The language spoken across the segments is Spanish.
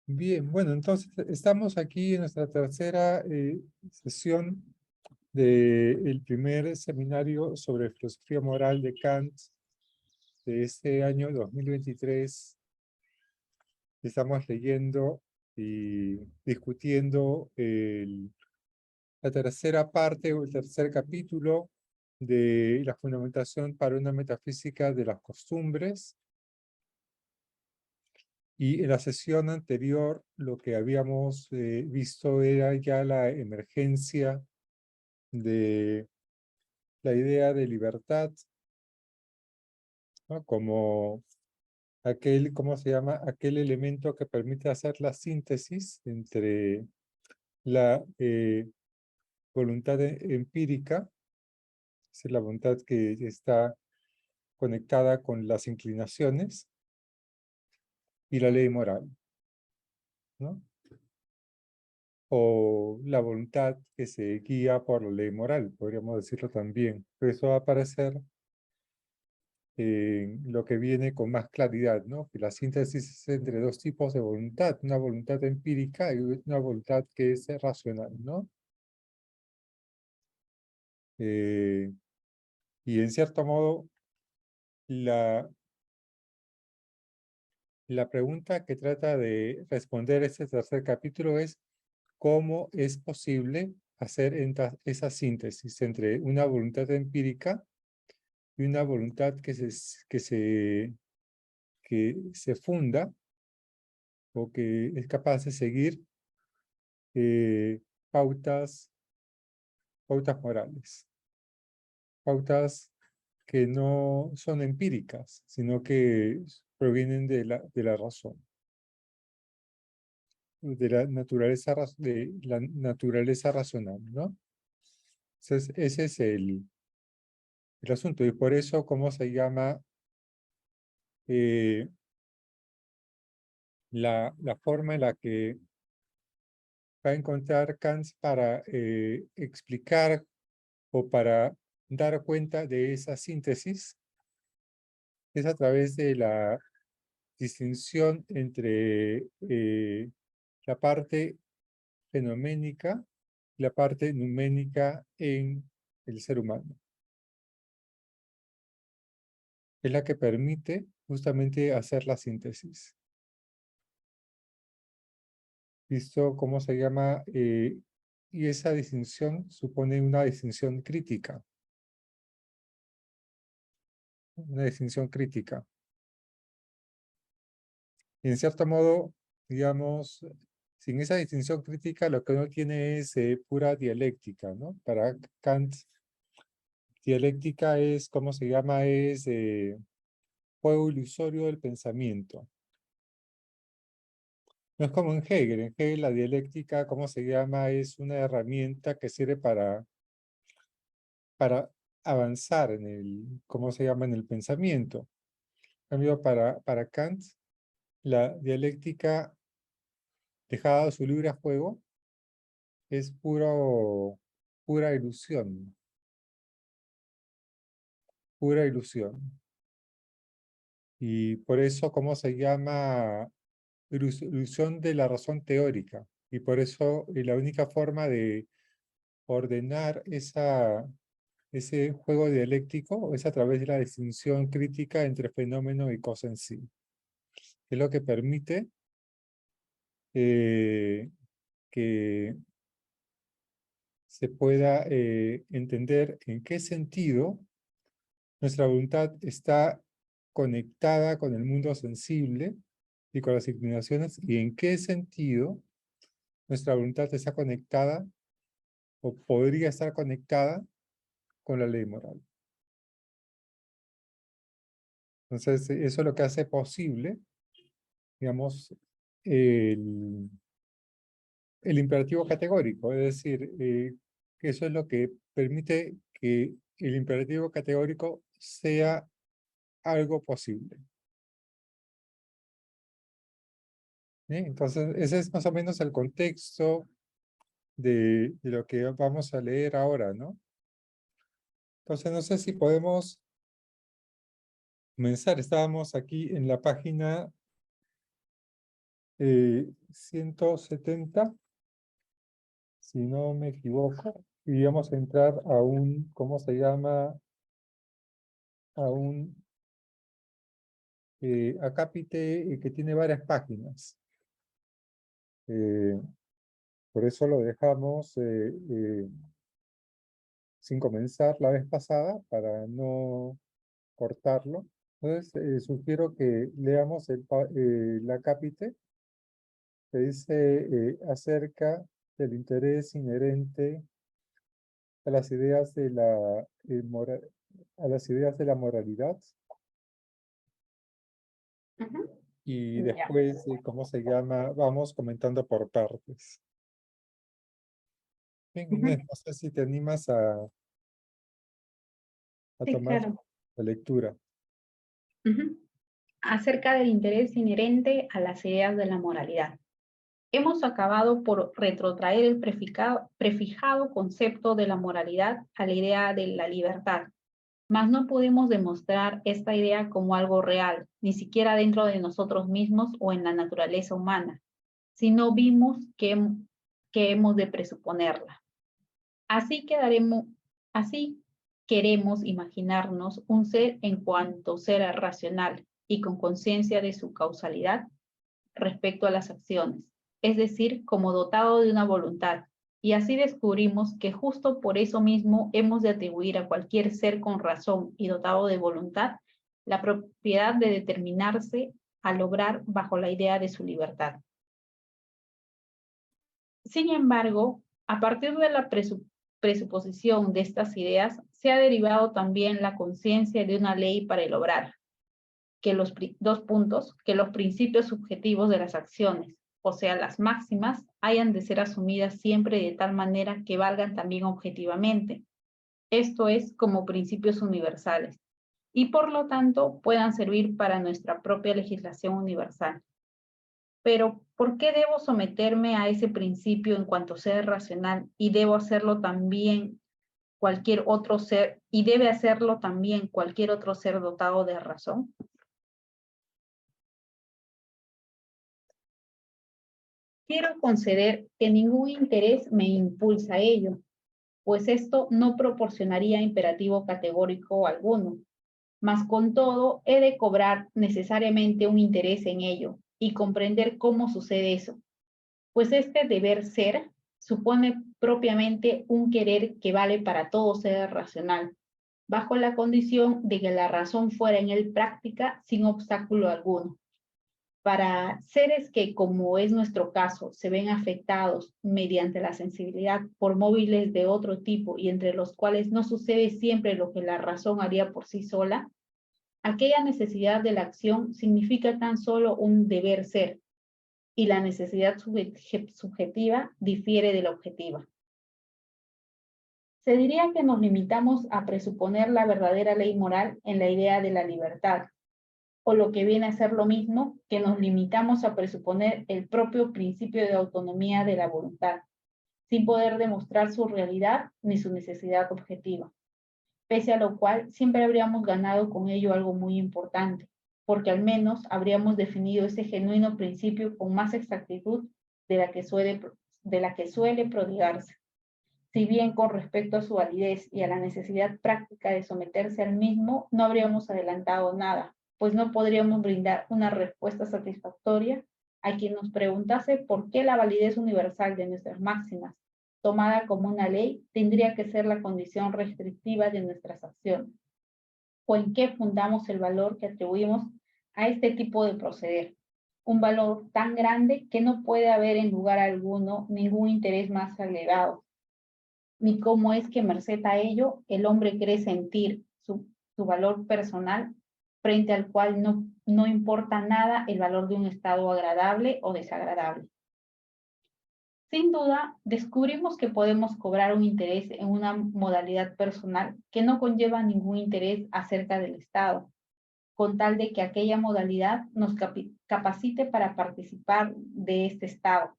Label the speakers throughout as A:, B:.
A: Bien, bueno, entonces estamos aquí en nuestra tercera sesión del primer seminario sobre filosofía moral de Kant de este año 2023. Estamos leyendo y discutiendo la tercera parte o el tercer capítulo de la fundamentación para una metafísica de las costumbres. Y en la sesión anterior lo que habíamos visto era ya la emergencia de la idea de libertad, ¿no? Como aquel, ¿cómo se llama? Aquel elemento que permite hacer la síntesis entre la voluntad empírica, es la voluntad que está conectada con las inclinaciones, y la ley moral, ¿no? O la voluntad que se guía por la ley moral, podríamos decirlo también. Pero eso va a aparecer en lo que viene con más claridad, ¿no? Que la síntesis es entre dos tipos de voluntad, una voluntad empírica y una voluntad que es racional, ¿no? Y en cierto modo, la pregunta que trata de responder este tercer capítulo es cómo es posible hacer esa síntesis entre una voluntad empírica y una voluntad que se funda o que es capaz de seguir eh, pautas, pautas morales, pautas que no son empíricas, sino que provienen de la razón, de la naturaleza racional, ¿no? Entonces, ese es el asunto. Y por eso, ¿cómo se llama eh, la forma en la que va a encontrar Kant para explicar o para dar cuenta de esa síntesis? Es a través de la distinción entre la parte fenoménica y la parte numénica en el ser humano. Es la que permite justamente hacer la síntesis. ¿Visto cómo se llama? Y esa distinción supone una distinción crítica. Una distinción crítica. Y en cierto modo, digamos, sin esa distinción crítica, lo que uno tiene es pura dialéctica, ¿no? Para Kant, dialéctica es, ¿cómo se llama? Es juego ilusorio del pensamiento. No es como en Hegel. En Hegel la dialéctica, ¿cómo se llama? Es una herramienta que sirve para avanzar en el, ¿cómo se llama? En el pensamiento. En cambio, para Kant, la dialéctica dejada a su libre juego es pura ilusión. Pura ilusión. Y por eso, ¿cómo se llama? Ilusión de la razón teórica. Y por eso la única forma de ordenar ese juego dialéctico es a través de la distinción crítica entre fenómeno y cosa en sí. Es lo que permite que se pueda entender en qué sentido nuestra voluntad está conectada con el mundo sensible y con las inclinaciones, y en qué sentido nuestra voluntad está conectada o podría estar conectada con la ley moral. Entonces, eso es lo que hace posible, digamos, el, el imperativo categórico, es decir, que eso es lo que permite que el imperativo categórico sea algo posible. ¿Sí? Entonces, ese es más o menos el contexto de lo que vamos a leer ahora, ¿no? Entonces, no sé si podemos comenzar. Estábamos aquí en la página 170, si no me equivoco, y vamos a entrar a un, ¿cómo se llama? A un acápite que tiene varias páginas. Por eso lo dejamos sin comenzar la vez pasada, para no cortarlo. Entonces, sugiero que leamos el acápite que dice acerca del interés inherente a las ideas de a las ideas de la moralidad,
B: Ujú.
A: y
B: Ya.
A: después, ¿cómo se llama? Vamos comentando por partes. Bien,
B: Ujú.
A: Inés, no sé si te animas a
B: Sí,
A: tomar
B: claro.
A: la lectura.
B: Ujú. Acerca del interés inherente a las ideas de la moralidad. Hemos acabado por retrotraer el prefijado concepto de la moralidad a la idea de la libertad, mas no pudimos demostrar esta idea como algo real, ni siquiera dentro de nosotros mismos o en la naturaleza humana, sino vimos que hemos de presuponerla. Así así queremos imaginarnos un ser en cuanto ser racional y con conciencia de su causalidad respecto a las acciones, es decir, como dotado de una voluntad. Y así descubrimos que justo por eso mismo hemos de atribuir a cualquier ser con razón y dotado de voluntad la propiedad de determinarse a lograr bajo la idea de su libertad. Sin embargo, a partir de la presuposición de estas ideas, se ha derivado también la conciencia de una ley para el obrar, que dos puntos, que los principios subjetivos de las acciones, o sea, las máximas, hayan de ser asumidas siempre de tal manera que valgan también objetivamente, esto es, como principios universales, y por lo tanto puedan servir para nuestra propia legislación universal. Pero, ¿por qué debo someterme a ese principio en cuanto ser racional y debo hacerlo también cualquier otro ser, y debe hacerlo también cualquier otro ser dotado de razón? Quiero conceder que ningún interés me impulsa a ello, pues esto no proporcionaría imperativo categórico alguno, mas con todo he de cobrar necesariamente un interés en ello y comprender cómo sucede eso, pues este deber ser supone propiamente un querer que vale para todo ser racional, bajo la condición de que la razón fuera en él práctica sin obstáculo alguno. Para seres que, como es nuestro caso, se ven afectados mediante la sensibilidad por móviles de otro tipo y entre los cuales no sucede siempre lo que la razón haría por sí sola, aquella necesidad de la acción significa tan solo un deber ser, y la necesidad subjetiva difiere de la objetiva. Se diría que nos limitamos a presuponer la verdadera ley moral en la idea de la libertad, o lo que viene a ser lo mismo, que nos limitamos a presuponer el propio principio de autonomía de la voluntad, sin poder demostrar su realidad ni su necesidad objetiva, pese a lo cual siempre habríamos ganado con ello algo muy importante, porque al menos habríamos definido ese genuino principio con más exactitud de la que suele prodigarse. Si bien con respecto a su validez y a la necesidad práctica de someterse al mismo, no habríamos adelantado nada, pues no podríamos brindar una respuesta satisfactoria a quien nos preguntase por qué la validez universal de nuestras máximas, tomada como una ley, tendría que ser la condición restrictiva de nuestras acciones, o en qué fundamos el valor que atribuimos a este tipo de proceder. Un valor tan grande que no puede haber en lugar alguno ningún interés más agregado, ni cómo es que merced a ello el hombre cree sentir su valor personal, frente al cual no importa nada el valor de un estado agradable o desagradable. Sin duda, descubrimos que podemos cobrar un interés en una modalidad personal que no conlleva ningún interés acerca del estado, con tal de que aquella modalidad nos capacite para participar de este estado,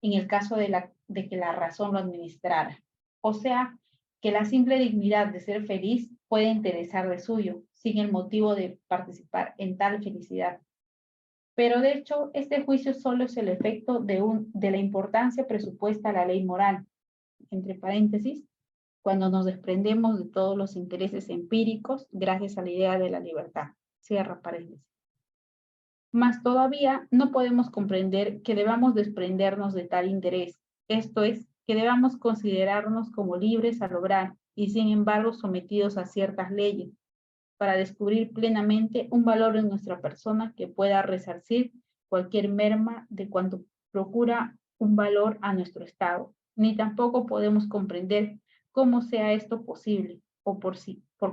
B: en el caso de que la razón lo administrara. O sea, que la simple dignidad de ser feliz puede interesar de suyo, sin el motivo de participar en tal felicidad. Pero de hecho, este juicio solo es el efecto de la importancia presupuesta a la ley moral, entre paréntesis, cuando nos desprendemos de todos los intereses empíricos gracias a la idea de la libertad. Cierra paréntesis. Mas todavía no podemos comprender que debamos desprendernos de tal interés, esto es, que debamos considerarnos como libres al obrar y sin embargo sometidos a ciertas leyes, para descubrir plenamente un valor en nuestra persona que pueda resarcir cualquier merma de cuanto procura un valor a nuestro estado. Ni tampoco podemos comprender cómo sea esto posible, o por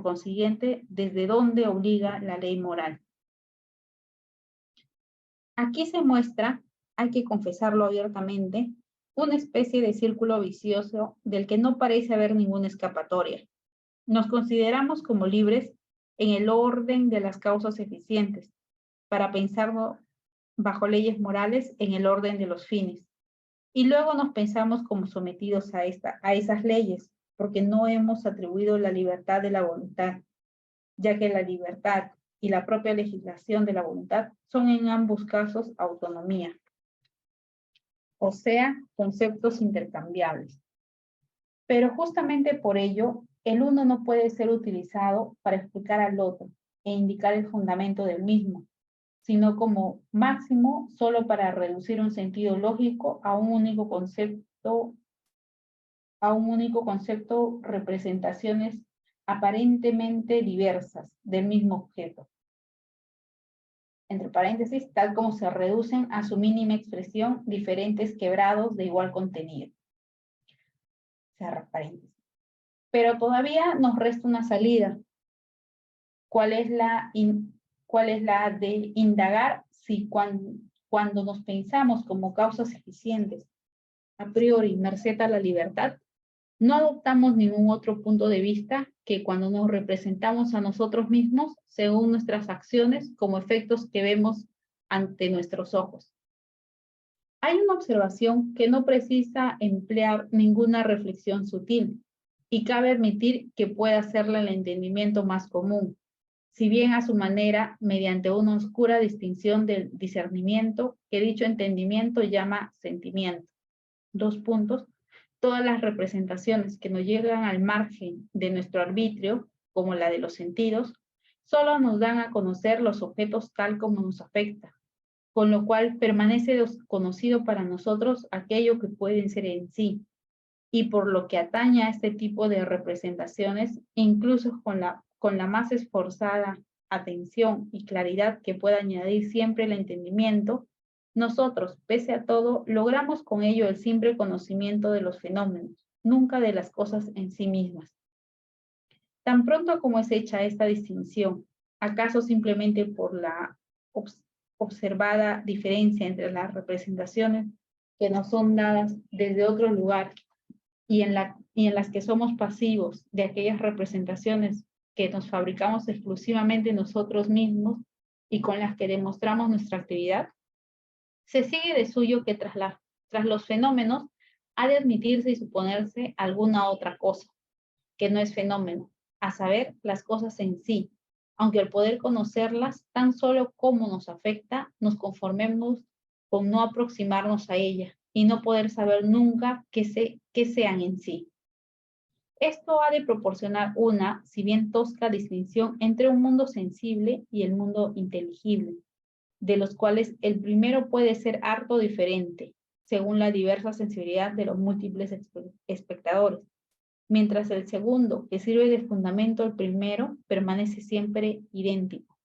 B: consiguiente, desde dónde obliga la ley moral. Aquí se muestra, hay que confesarlo abiertamente, una especie de círculo vicioso del que no parece haber ninguna escapatoria. Nos consideramos como libres en el orden de las causas eficientes, para pensarlo bajo leyes morales en el orden de los fines. Y luego nos pensamos como sometidos a esas leyes, porque no hemos atribuido la libertad de la voluntad, ya que la libertad y la propia legislación de la voluntad son en ambos casos autonomía, o sea, conceptos intercambiables. Pero justamente por ello, el uno no puede ser utilizado para explicar al otro e indicar el fundamento del mismo, sino como máximo solo para reducir un sentido lógico a un único concepto, representaciones aparentemente diversas del mismo objeto. Entre paréntesis, tal como se reducen a su mínima expresión diferentes quebrados de igual contenido. Cierra paréntesis. Pero todavía nos resta una salida. ¿Cuál es la de indagar si cuando nos pensamos como causas eficientes, a priori, merced a la libertad, no adoptamos ningún otro punto de vista que cuando nos representamos a nosotros mismos según nuestras acciones como efectos que vemos ante nuestros ojos? Hay una observación que no precisa emplear ninguna reflexión sutil y cabe admitir que puede hacerla el entendimiento más común, si bien a su manera, mediante una oscura distinción del discernimiento que dicho entendimiento llama sentimiento. 2 puntos. Todas las representaciones que nos llegan al margen de nuestro arbitrio, como la de los sentidos, solo nos dan a conocer los objetos tal como nos afecta, con lo cual permanece desconocido para nosotros aquello que pueden ser en sí. Y por lo que atañe a este tipo de representaciones, incluso con la más esforzada atención y claridad que pueda añadir siempre el entendimiento, nosotros, pese a todo, logramos con ello el simple conocimiento de los fenómenos, nunca de las cosas en sí mismas. Tan pronto como es hecha esta distinción, acaso simplemente por la observada diferencia entre las representaciones que nos son dadas desde otro lugar y en las que somos pasivos de aquellas representaciones que nos fabricamos exclusivamente nosotros mismos y con las que demostramos nuestra actividad, se sigue de suyo que tras los fenómenos ha de admitirse y suponerse alguna otra cosa, que no es fenómeno, a saber, las cosas en sí, aunque al poder conocerlas tan solo como nos afecta, nos conformemos con no aproximarnos a ella y no poder saber nunca qué sean en sí. Esto ha de proporcionar una, si bien tosca, distinción entre un mundo sensible y el mundo inteligible, de los cuales el primero puede ser harto diferente, según la diversa sensibilidad de los múltiples espectadores, mientras el segundo, que sirve de fundamento al primero, permanece siempre idéntico.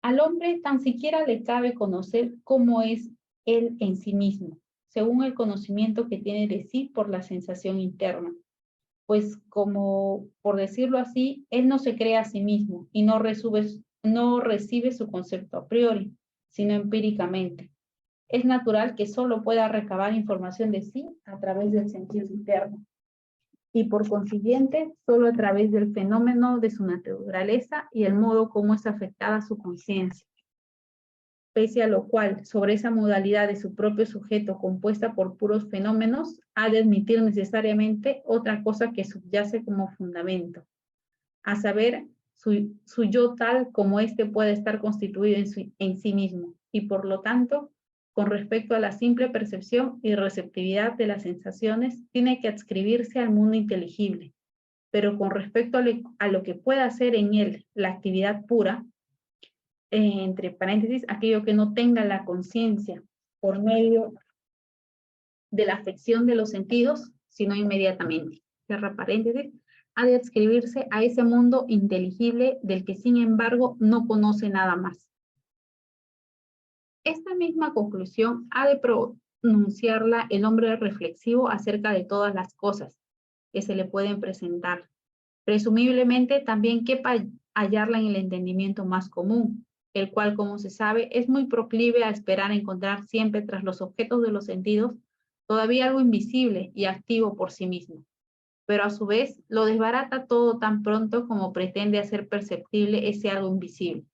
B: Al hombre tan siquiera le cabe conocer cómo es él en sí mismo, según el conocimiento que tiene de sí por la sensación interna. Pues como, por decirlo así, él no se cree a sí mismo y no recibe su concepto a priori, sino empíricamente. Es natural que solo pueda recabar información de sí a través del sentido interno y por consiguiente solo a través del fenómeno de su naturaleza y el modo como es afectada su conciencia. Pese a lo cual, sobre esa modalidad de su propio sujeto compuesta por puros fenómenos, ha de admitir necesariamente otra cosa que subyace como fundamento, a saber, su yo tal como éste puede estar constituido en sí mismo, y por lo tanto, con respecto a la simple percepción y receptividad de las sensaciones, tiene que adscribirse al mundo inteligible, pero con respecto a lo que pueda hacer en él la actividad pura, entre paréntesis, aquello que no tenga la conciencia por medio de la afección de los sentidos, sino inmediatamente, cierra paréntesis, ha de adscribirse a ese mundo inteligible del que sin embargo no conoce nada más. Esta misma conclusión ha de pronunciarla el hombre reflexivo acerca de todas las cosas que se le pueden presentar. Presumiblemente también quepa hallarla en el entendimiento más común, el cual, como se sabe, es muy proclive a esperar encontrar siempre tras los objetos de los sentidos todavía algo invisible y activo por sí mismo, pero a su vez lo desbarata todo tan pronto como pretende hacer perceptible ese algo invisible,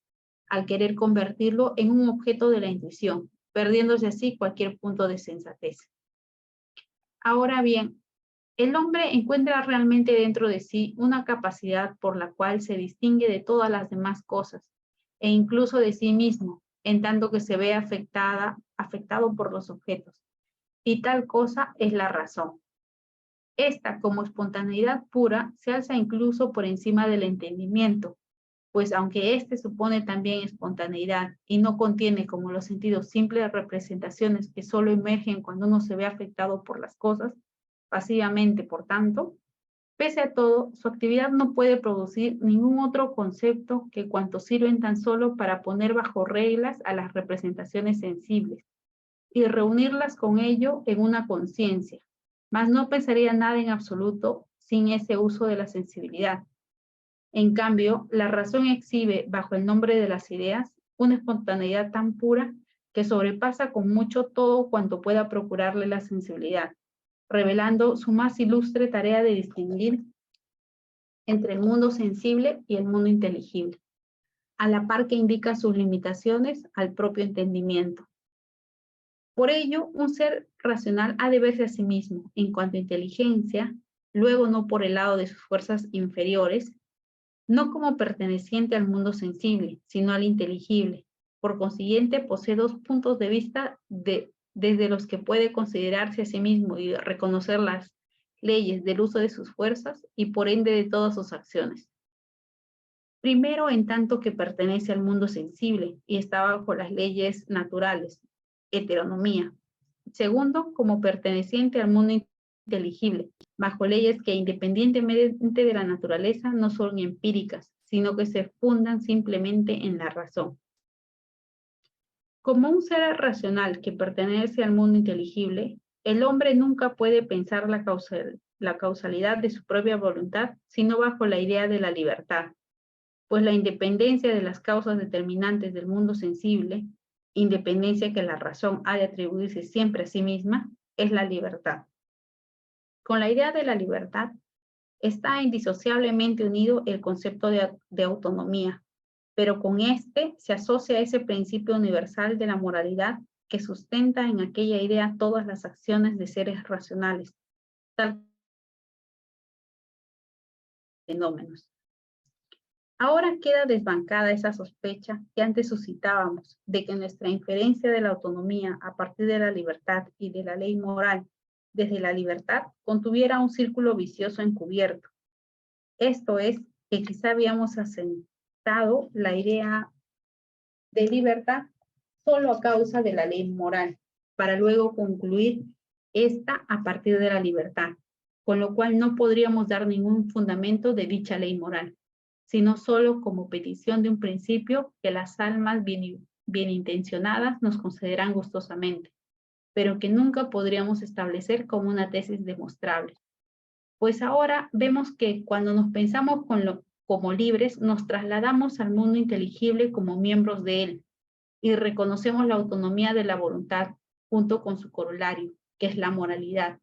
B: al querer convertirlo en un objeto de la intuición, perdiéndose así cualquier punto de sensatez. Ahora bien, el hombre encuentra realmente dentro de sí una capacidad por la cual se distingue de todas las demás cosas, e incluso de sí mismo, en tanto que se ve afectado por los objetos. Y tal cosa es la razón. Esta, como espontaneidad pura, se alza incluso por encima del entendimiento, pues aunque éste supone también espontaneidad y no contiene como los sentidos simples representaciones que solo emergen cuando uno se ve afectado por las cosas, pasivamente por tanto, pese a todo, su actividad no puede producir ningún otro concepto que cuanto sirven tan solo para poner bajo reglas a las representaciones sensibles y reunirlas con ello en una conciencia, mas no pensaría nada en absoluto sin ese uso de la sensibilidad. En cambio, la razón exhibe, bajo el nombre de las ideas, una espontaneidad tan pura que sobrepasa con mucho todo cuanto pueda procurarle la sensibilidad, revelando su más ilustre tarea de distinguir entre el mundo sensible y el mundo inteligible, a la par que indica sus limitaciones al propio entendimiento. Por ello, un ser racional ha de verse a sí mismo en cuanto a inteligencia, luego no por el lado de sus fuerzas inferiores, no como perteneciente al mundo sensible, sino al inteligible. Por consiguiente, posee dos puntos de vista desde los que puede considerarse a sí mismo y reconocer las leyes del uso de sus fuerzas y por ende de todas sus acciones. Primero, en tanto que pertenece al mundo sensible y está bajo las leyes naturales, heteronomía. Segundo, como perteneciente al mundo inteligible, bajo leyes que independientemente de la naturaleza no son empíricas, sino que se fundan simplemente en la razón. Como un ser racional que pertenece al mundo inteligible, el hombre nunca puede pensar la causalidad de su propia voluntad, sino bajo la idea de la libertad, pues la independencia de las causas determinantes del mundo sensible, independencia que la razón ha de atribuirse siempre a sí misma, es la libertad. Con la idea de la libertad está indisociablemente unido el concepto de autonomía, pero con este se asocia ese principio universal de la moralidad que sustenta en aquella idea todas las acciones de seres racionales, tal fenómenos. Ahora queda desbancada esa sospecha que antes suscitábamos de que nuestra inferencia de la autonomía a partir de la libertad y de la ley moral desde la libertad contuviera un círculo vicioso encubierto. Esto es, que quizá habíamos asentado la idea de libertad solo a causa de la ley moral, para luego concluir esta a partir de la libertad, con lo cual no podríamos dar ningún fundamento de dicha ley moral, sino solo como petición de un principio que las almas bien intencionadas nos concederán gustosamente, pero que nunca podríamos establecer como una tesis demostrable. Pues ahora vemos que cuando nos pensamos como libres, nos trasladamos al mundo inteligible como miembros de él y reconocemos la autonomía de la voluntad junto con su corolario, que es la moralidad.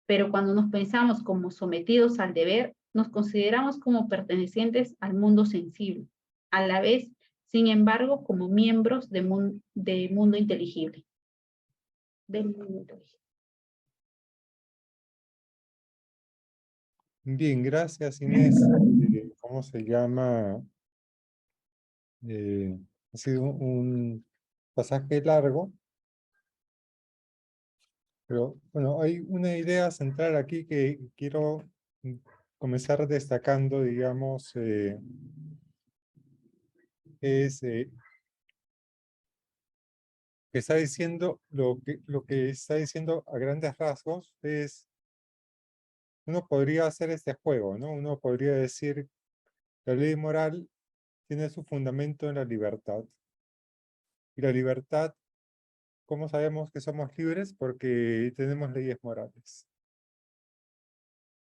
B: Pero cuando nos pensamos como sometidos al deber, nos consideramos como pertenecientes al mundo sensible, a la vez, sin embargo, como miembros del mundo inteligible.
A: Bien, gracias Inés. ¿Cómo se llama? Ha sido un pasaje largo, pero bueno, hay una idea central aquí que quiero comenzar destacando, digamos, es que está diciendo, lo que está diciendo a grandes rasgos es, uno podría hacer este juego, ¿no? Uno podría decir, la ley moral tiene su fundamento en la libertad. Y la libertad, ¿cómo sabemos que somos libres? Porque tenemos leyes morales.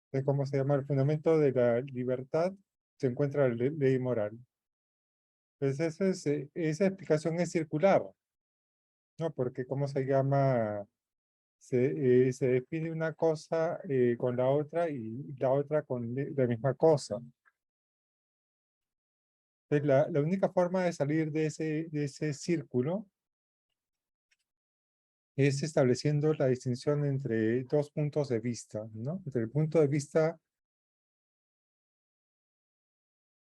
A: Entonces, ¿cómo se llama? El fundamento de la libertad se encuentra la ley moral. Entonces, esa explicación es circular, ¿no? Porque, ¿cómo se llama? Se define una cosa con la otra y la otra con la misma cosa. Entonces, la única forma de salir de ese círculo es estableciendo la distinción entre dos puntos de vista, ¿no? Entre el punto de vista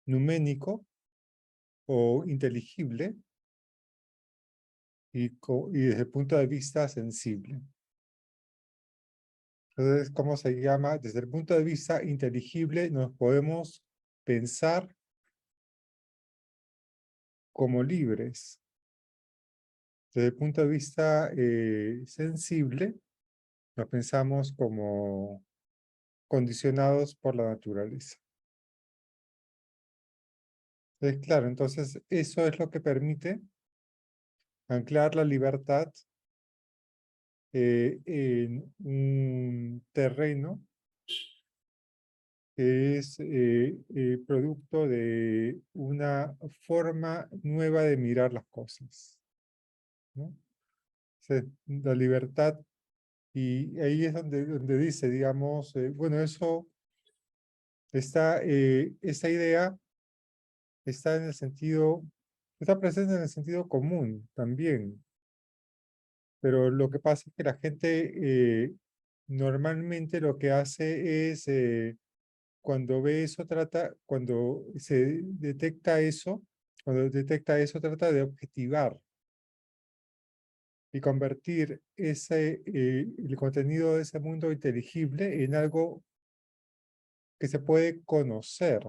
A: numénico o inteligible y desde el punto de vista sensible. Entonces, ¿cómo se llama? Desde el punto de vista inteligible nos podemos pensar como libres. Desde el punto de vista sensible nos pensamos como condicionados por la naturaleza. Entonces, claro, entonces eso es lo que permite anclar la libertad en un terreno que es producto de una forma nueva de mirar las cosas, ¿no? O sea, la libertad, y ahí es donde dice, digamos, bueno, eso está, esa idea está en el sentido, está presente en el sentido común también, pero lo que pasa es que la gente normalmente lo que hace es, cuando ve eso, cuando se detecta eso, cuando detecta eso, trata de objetivar y convertir el contenido de ese mundo inteligible en algo que se puede conocer.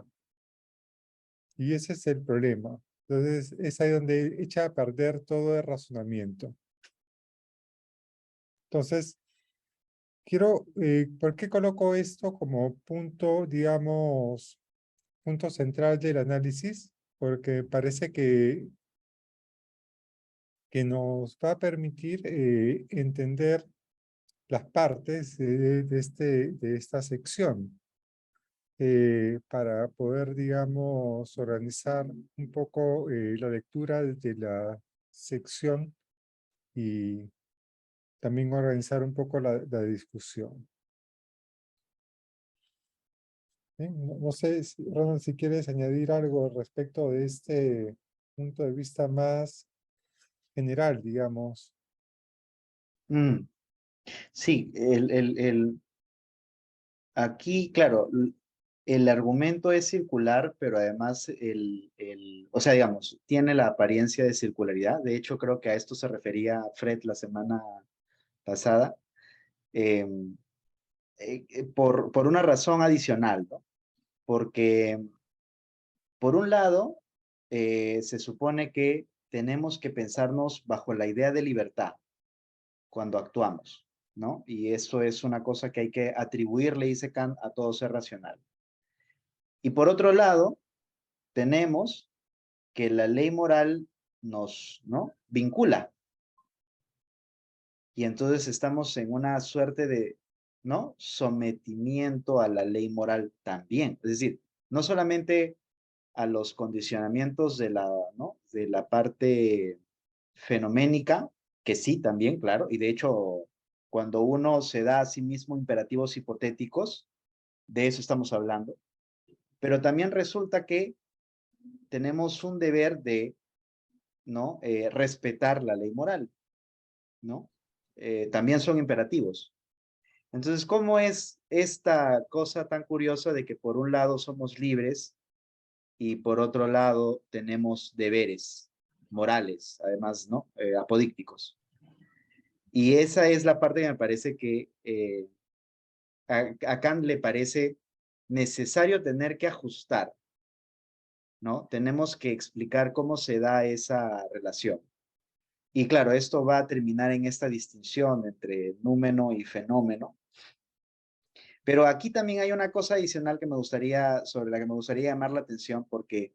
A: Y ese es el problema. Entonces, es ahí donde echa a perder todo el razonamiento. Entonces, ¿por qué coloco esto como punto, digamos, punto central del análisis? Porque parece que nos va a permitir entender las partes de esta sección para poder, digamos, organizar un poco la lectura de la sección y también organizar un poco la discusión. No sé, Ronald, si quieres añadir algo respecto de este punto de vista más general, digamos.
C: Mm, sí, aquí, claro, el argumento es circular, pero además o sea, digamos, tiene la apariencia de circularidad. De hecho, creo que a esto se refería Fred la semana pasada, eh, por una razón adicional, ¿no? Porque, por un lado, se supone que tenemos que pensarnos bajo la idea de libertad cuando actuamos, ¿no? Y eso es una cosa que hay que atribuirle, dice Kant, a todo ser racional. Y por otro lado, tenemos que la ley moral nos, ¿no?, vincula. Y entonces estamos en una suerte de, ¿no?, sometimiento a la ley moral también. Es decir, no solamente a los condicionamientos ¿no?, de la parte fenoménica, que sí, también, claro, y de hecho, cuando uno se da a sí mismo imperativos hipotéticos, de eso estamos hablando, pero también resulta que tenemos un deber de, ¿no?, respetar la ley moral, ¿no? También son imperativos. Entonces, ¿cómo es esta cosa tan curiosa de que por un lado somos libres y por otro lado tenemos deberes morales, además, ¿no? Apodícticos. Y esa es la parte que me parece que a Kant le parece necesario tener que ajustar, ¿no? Tenemos que explicar cómo se da esa relación. Y claro, esto va a terminar en esta distinción entre númeno y fenómeno. Pero aquí también hay una cosa adicional que sobre la que me gustaría llamar la atención, porque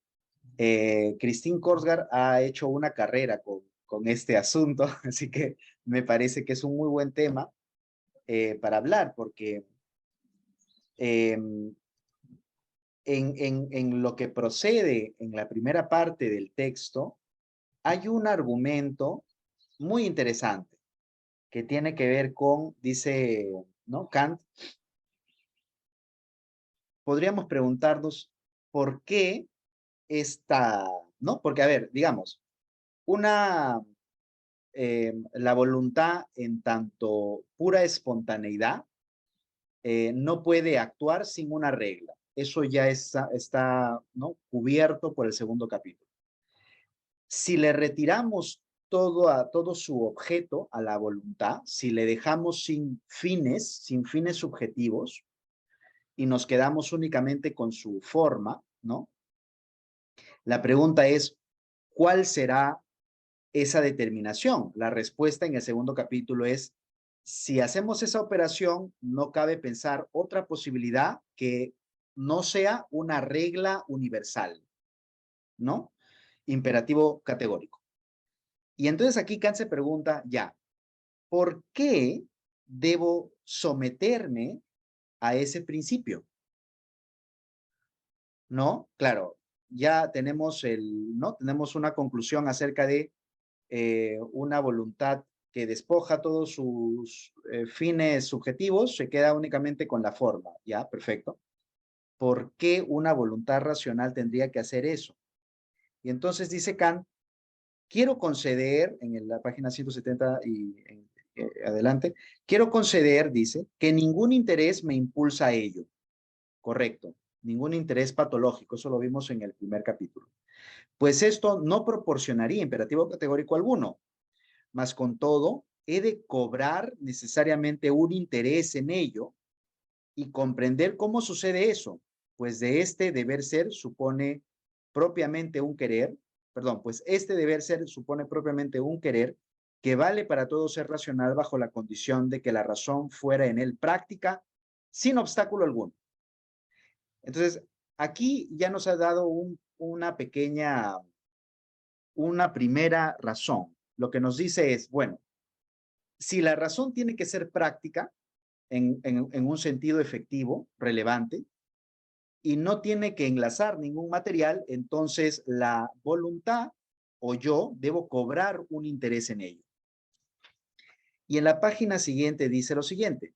C: Christine Korsgaard ha hecho una carrera con este asunto, así que me parece que es un muy buen tema para hablar, porque en lo que procede en la primera parte del texto, hay un argumento muy interesante que tiene que ver con, dice, ¿no? Kant, podríamos preguntarnos por qué esta, ¿no? Porque, a ver, digamos, la voluntad en tanto pura espontaneidad no puede actuar sin una regla. Eso ya está, ¿no? Cubierto por el segundo capítulo. Si le retiramos todo su objeto a la voluntad, si le dejamos sin fines subjetivos, y nos quedamos únicamente con su forma, ¿no? La pregunta es, ¿cuál será esa determinación? La respuesta en el segundo capítulo es, si hacemos esa operación, no cabe pensar otra posibilidad que no sea una regla universal, ¿no? Imperativo categórico. Y entonces aquí Kant se pregunta, ya, ¿por qué debo someterme a ese principio? ¿No? Claro, ya tenemos ¿no? Tenemos una conclusión acerca de una voluntad que despoja todos sus fines subjetivos, se queda únicamente con la forma, ¿ya? Perfecto. ¿Por qué una voluntad racional tendría que hacer eso? Y entonces dice Kant, quiero conceder, en la página 170 y adelante, quiero conceder, dice, que ningún interés me impulsa a ello. Correcto, ningún interés patológico, eso lo vimos en el primer capítulo. Pues esto no proporcionaría imperativo categórico alguno, mas con todo, he de cobrar necesariamente un interés en ello y comprender cómo sucede eso, pues de este deber ser supone propiamente un querer, pues este deber ser supone propiamente un querer que vale para todo ser racional bajo la condición de que la razón fuera en él práctica sin obstáculo alguno. Entonces, aquí ya nos ha dado una primera razón. Lo que nos dice es, bueno, si la razón tiene que ser práctica en un sentido efectivo, relevante, y no tiene que enlazar ningún material, entonces la voluntad o yo debo cobrar un interés en ello. Y en la página siguiente dice lo siguiente,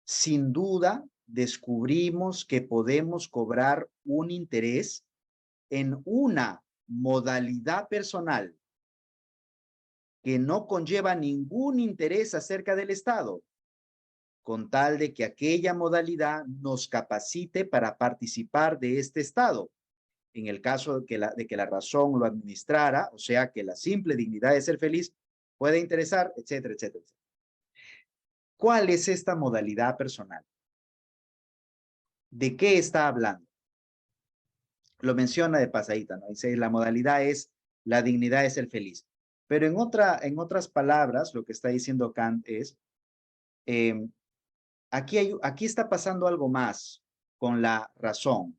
C: sin duda descubrimos que podemos cobrar un interés en una modalidad personal que no conlleva ningún interés acerca del Estado, con tal de que aquella modalidad nos capacite para participar de este Estado, en el caso de que la razón lo administrara, o sea, que la simple dignidad de ser feliz puede interesar, etcétera, etcétera. ¿Cuál es esta modalidad personal? ¿De qué está hablando? Lo menciona de pasadita, ¿no? Dice, la modalidad es la dignidad de ser feliz. Pero en otras palabras, lo que está diciendo Kant es, aquí está pasando algo más con la razón.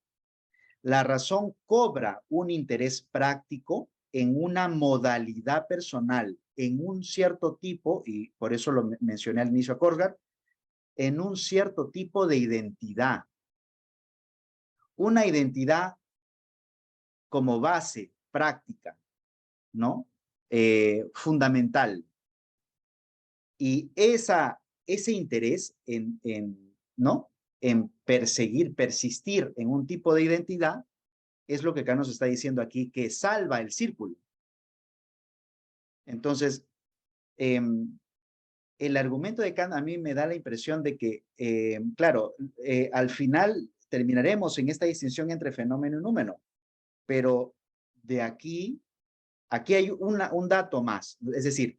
C: La razón cobra un interés práctico en una modalidad personal, en un cierto tipo, y por eso lo mencioné al inicio a Korsgaard, en un cierto tipo de identidad. Una identidad como base práctica, ¿no? Fundamental. Y ese interés ¿no? En persistir en un tipo de identidad, es lo que acá nos está diciendo aquí, que salva el círculo. Entonces, el argumento de Kant a mí me da la impresión de que, claro, al final terminaremos en esta distinción entre fenómeno y númeno. Pero de aquí hay un dato más. Es decir,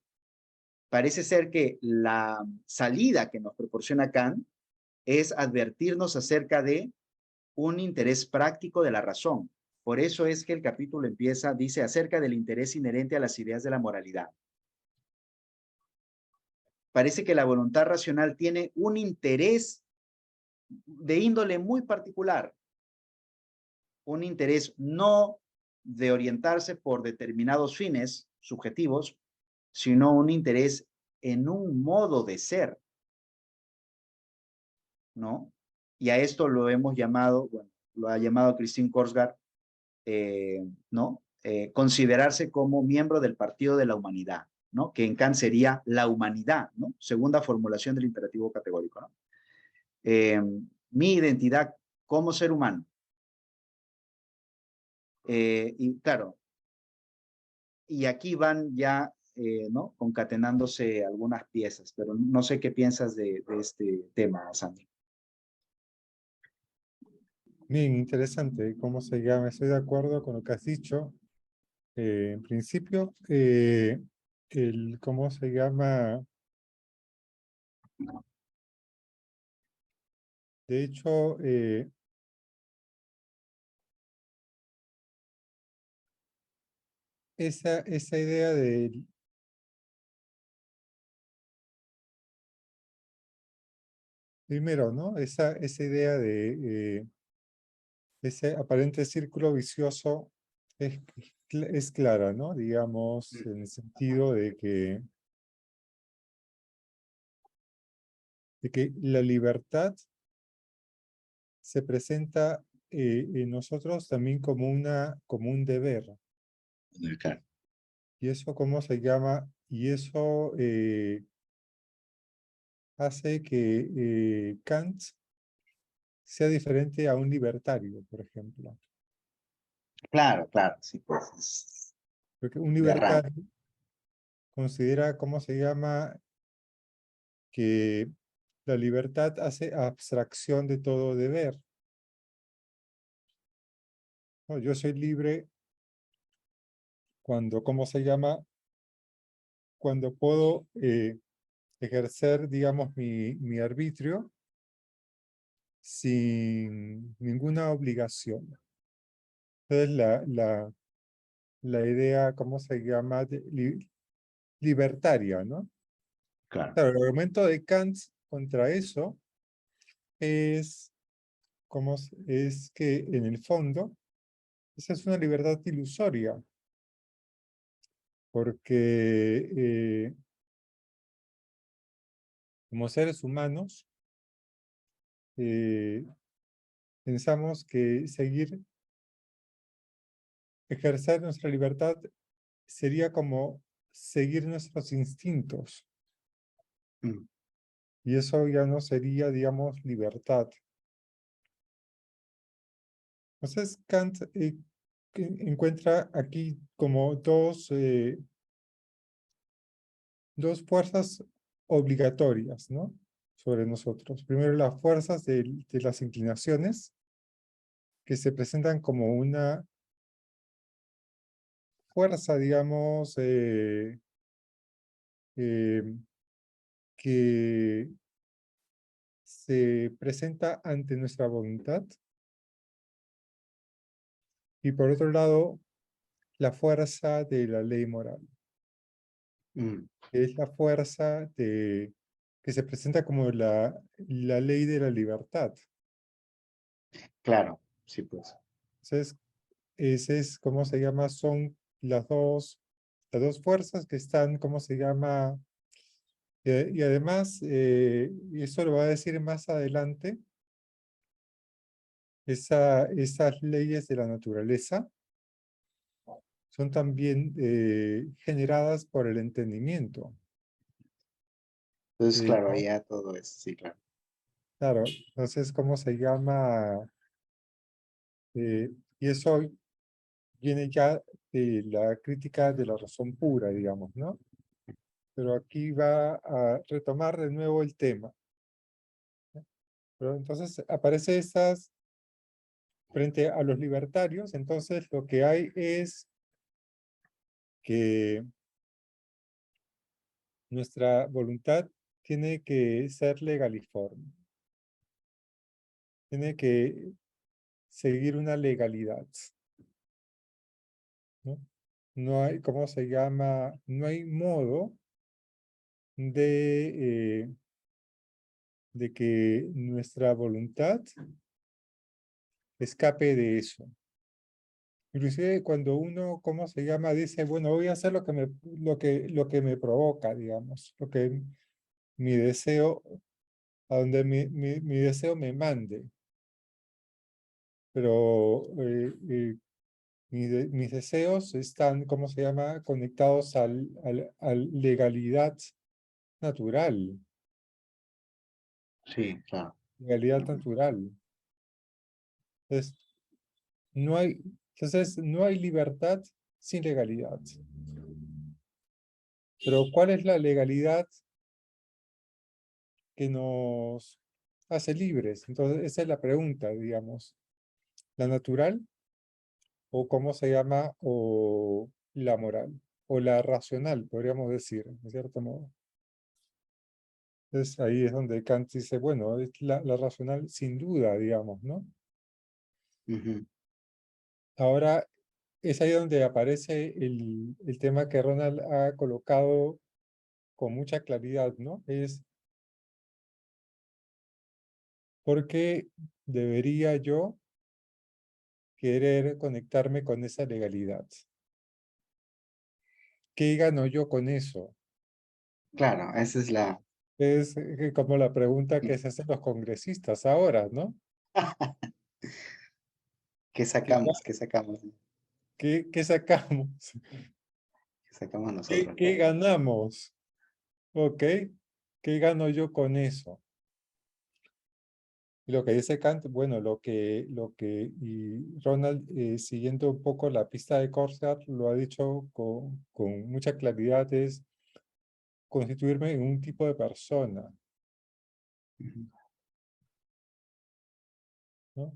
C: parece ser que la salida que nos proporciona Kant es advertirnos acerca de un interés práctico de la razón. Por eso es que el capítulo empieza, dice, acerca del interés inherente a las ideas de la moralidad. Parece que la voluntad racional tiene un interés de índole muy particular, un interés no de orientarse por determinados fines subjetivos, sino un interés en un modo de ser, ¿no? Y a esto lo hemos llamado, bueno, lo ha llamado Christine Korsgaard, ¿no? Considerarse como miembro del Partido de la Humanidad, ¿no? Que en Kant sería la humanidad, ¿no? Segunda formulación del imperativo categórico, ¿no? Mi identidad como ser humano. Y claro, y aquí van ya, ¿no? Concatenándose algunas piezas, pero no sé qué piensas de este tema, Sandy.
A: Bien, interesante. ¿Cómo se llama? Estoy de acuerdo con lo que has dicho. En principio, ¿cómo se llama? De hecho, esa idea de, primero, ¿no? Esa idea de ese aparente círculo vicioso es clara, ¿no? Digamos, en el sentido de que la libertad se presenta en nosotros también como un deber.
C: Claro.
A: Y eso, ¿cómo se llama? Y eso hace que Kant sea diferente a un libertario, por ejemplo.
C: Claro, claro, sí, pues es
A: Porque un
C: de raro.
A: libertario considera, ¿cómo se llama? Que la libertad hace abstracción de todo deber. ¿No? Yo soy libre cuando, ¿cómo se llama? Cuando puedo ejercer, digamos, mi arbitrio sin ninguna obligación. Entonces, la idea, ¿cómo se llama? Libertaria, ¿no?
C: Claro.
A: Claro, el argumento de Kant contra eso es, es que en el fondo esa es una libertad ilusoria, porque como seres humanos eh, pensamos que ejercer nuestra libertad sería como seguir nuestros instintos,
C: Mm,
A: y eso ya no sería, digamos, libertad. Entonces Kant encuentra aquí como dos fuerzas obligatorias, ¿no? Sobre nosotros. Primero, las fuerzas de las inclinaciones, que se presentan como una fuerza, digamos, eh, que se presenta ante nuestra voluntad. Y por otro lado, la fuerza de la ley moral,
C: mm,
A: que es la fuerza que se presenta como la ley de la libertad.
C: claro, sí, pues.
A: Entonces, ese es, ¿cómo se llama? Son las dos fuerzas que están, ¿cómo se llama? Y además, y eso lo va a decir más adelante, esas leyes de la naturaleza son también generadas por el entendimiento.
C: Entonces, claro,
A: ¿No?
C: ya todo es, sí, claro.
A: Claro, entonces, ¿cómo se llama? Y eso viene ya de la crítica de la razón pura, digamos, ¿no? Pero aquí va a retomar de nuevo el tema. Pero entonces aparece frente a los libertarios, entonces lo que hay es que nuestra voluntad tiene que ser legaliforme. Tiene que seguir una legalidad, ¿no? No hay, ¿cómo se llama? No hay modo de que nuestra voluntad escape de eso. Inclusive cuando uno, ¿cómo se llama? Dice, bueno, voy a hacer lo que me provoca, digamos, lo que mi deseo, a donde mi deseo me mande. Pero mis deseos están, ¿cómo se llama? Conectados al legalidad natural.
C: Sí, claro.
A: Legalidad natural. Entonces, no hay, entonces, no hay libertad sin legalidad. Pero ¿cuál es la legalidad que nos hace libres? Entonces, esa es la pregunta, digamos. ¿La natural? ¿O cómo se llama? ¿O la moral? ¿O la racional, podríamos decir, de cierto modo? Entonces, ahí es donde Kant dice, bueno, es la racional sin duda, digamos, ¿no?
C: Ujú.
A: Ahora, es ahí donde aparece el tema que Ronald ha colocado con mucha claridad, ¿no? Es, ¿por qué debería yo querer conectarme con esa legalidad? ¿Qué gano yo con eso?
C: Claro, esa es la...
A: Es como la pregunta que se hacen los congresistas ahora, ¿no?
C: ¿Qué
A: ¿Qué,
C: sacamos? ¿Qué sacamos?
A: qué sacamos?
C: ¿Qué sacamos nosotros?
A: ¿Qué ganamos? ¿Ok? ¿Qué gano yo con eso? Y lo que dice Kant, bueno, y Ronald, siguiendo un poco la pista de Korsgaard, lo ha dicho con mucha claridad, es constituirme en un tipo de persona,
C: Ujú.
A: ¿no?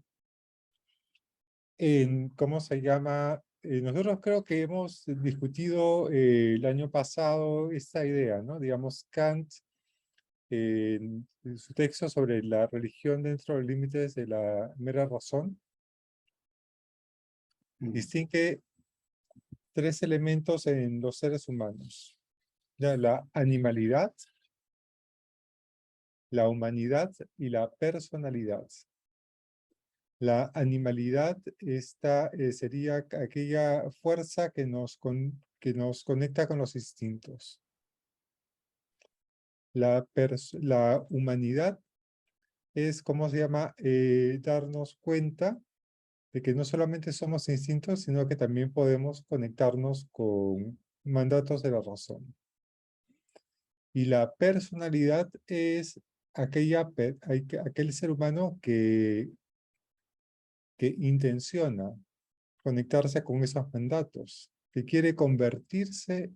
A: ¿Cómo se llama? Nosotros creo que hemos discutido el año pasado esta idea, ¿no? Digamos, Kant, en su texto sobre la religión dentro de los límites de la mera razón,
C: Mm.
A: distingue tres elementos en los seres humanos. Ya, la animalidad, la humanidad y la personalidad. La animalidad sería aquella fuerza que nos conecta con los instintos. La humanidad es, ¿cómo se llama? Darnos cuenta de que no solamente somos instintos, sino que también podemos conectarnos con mandatos de la razón. Y la personalidad es aquel ser humano que intenciona conectarse con esos mandatos, que quiere convertirse.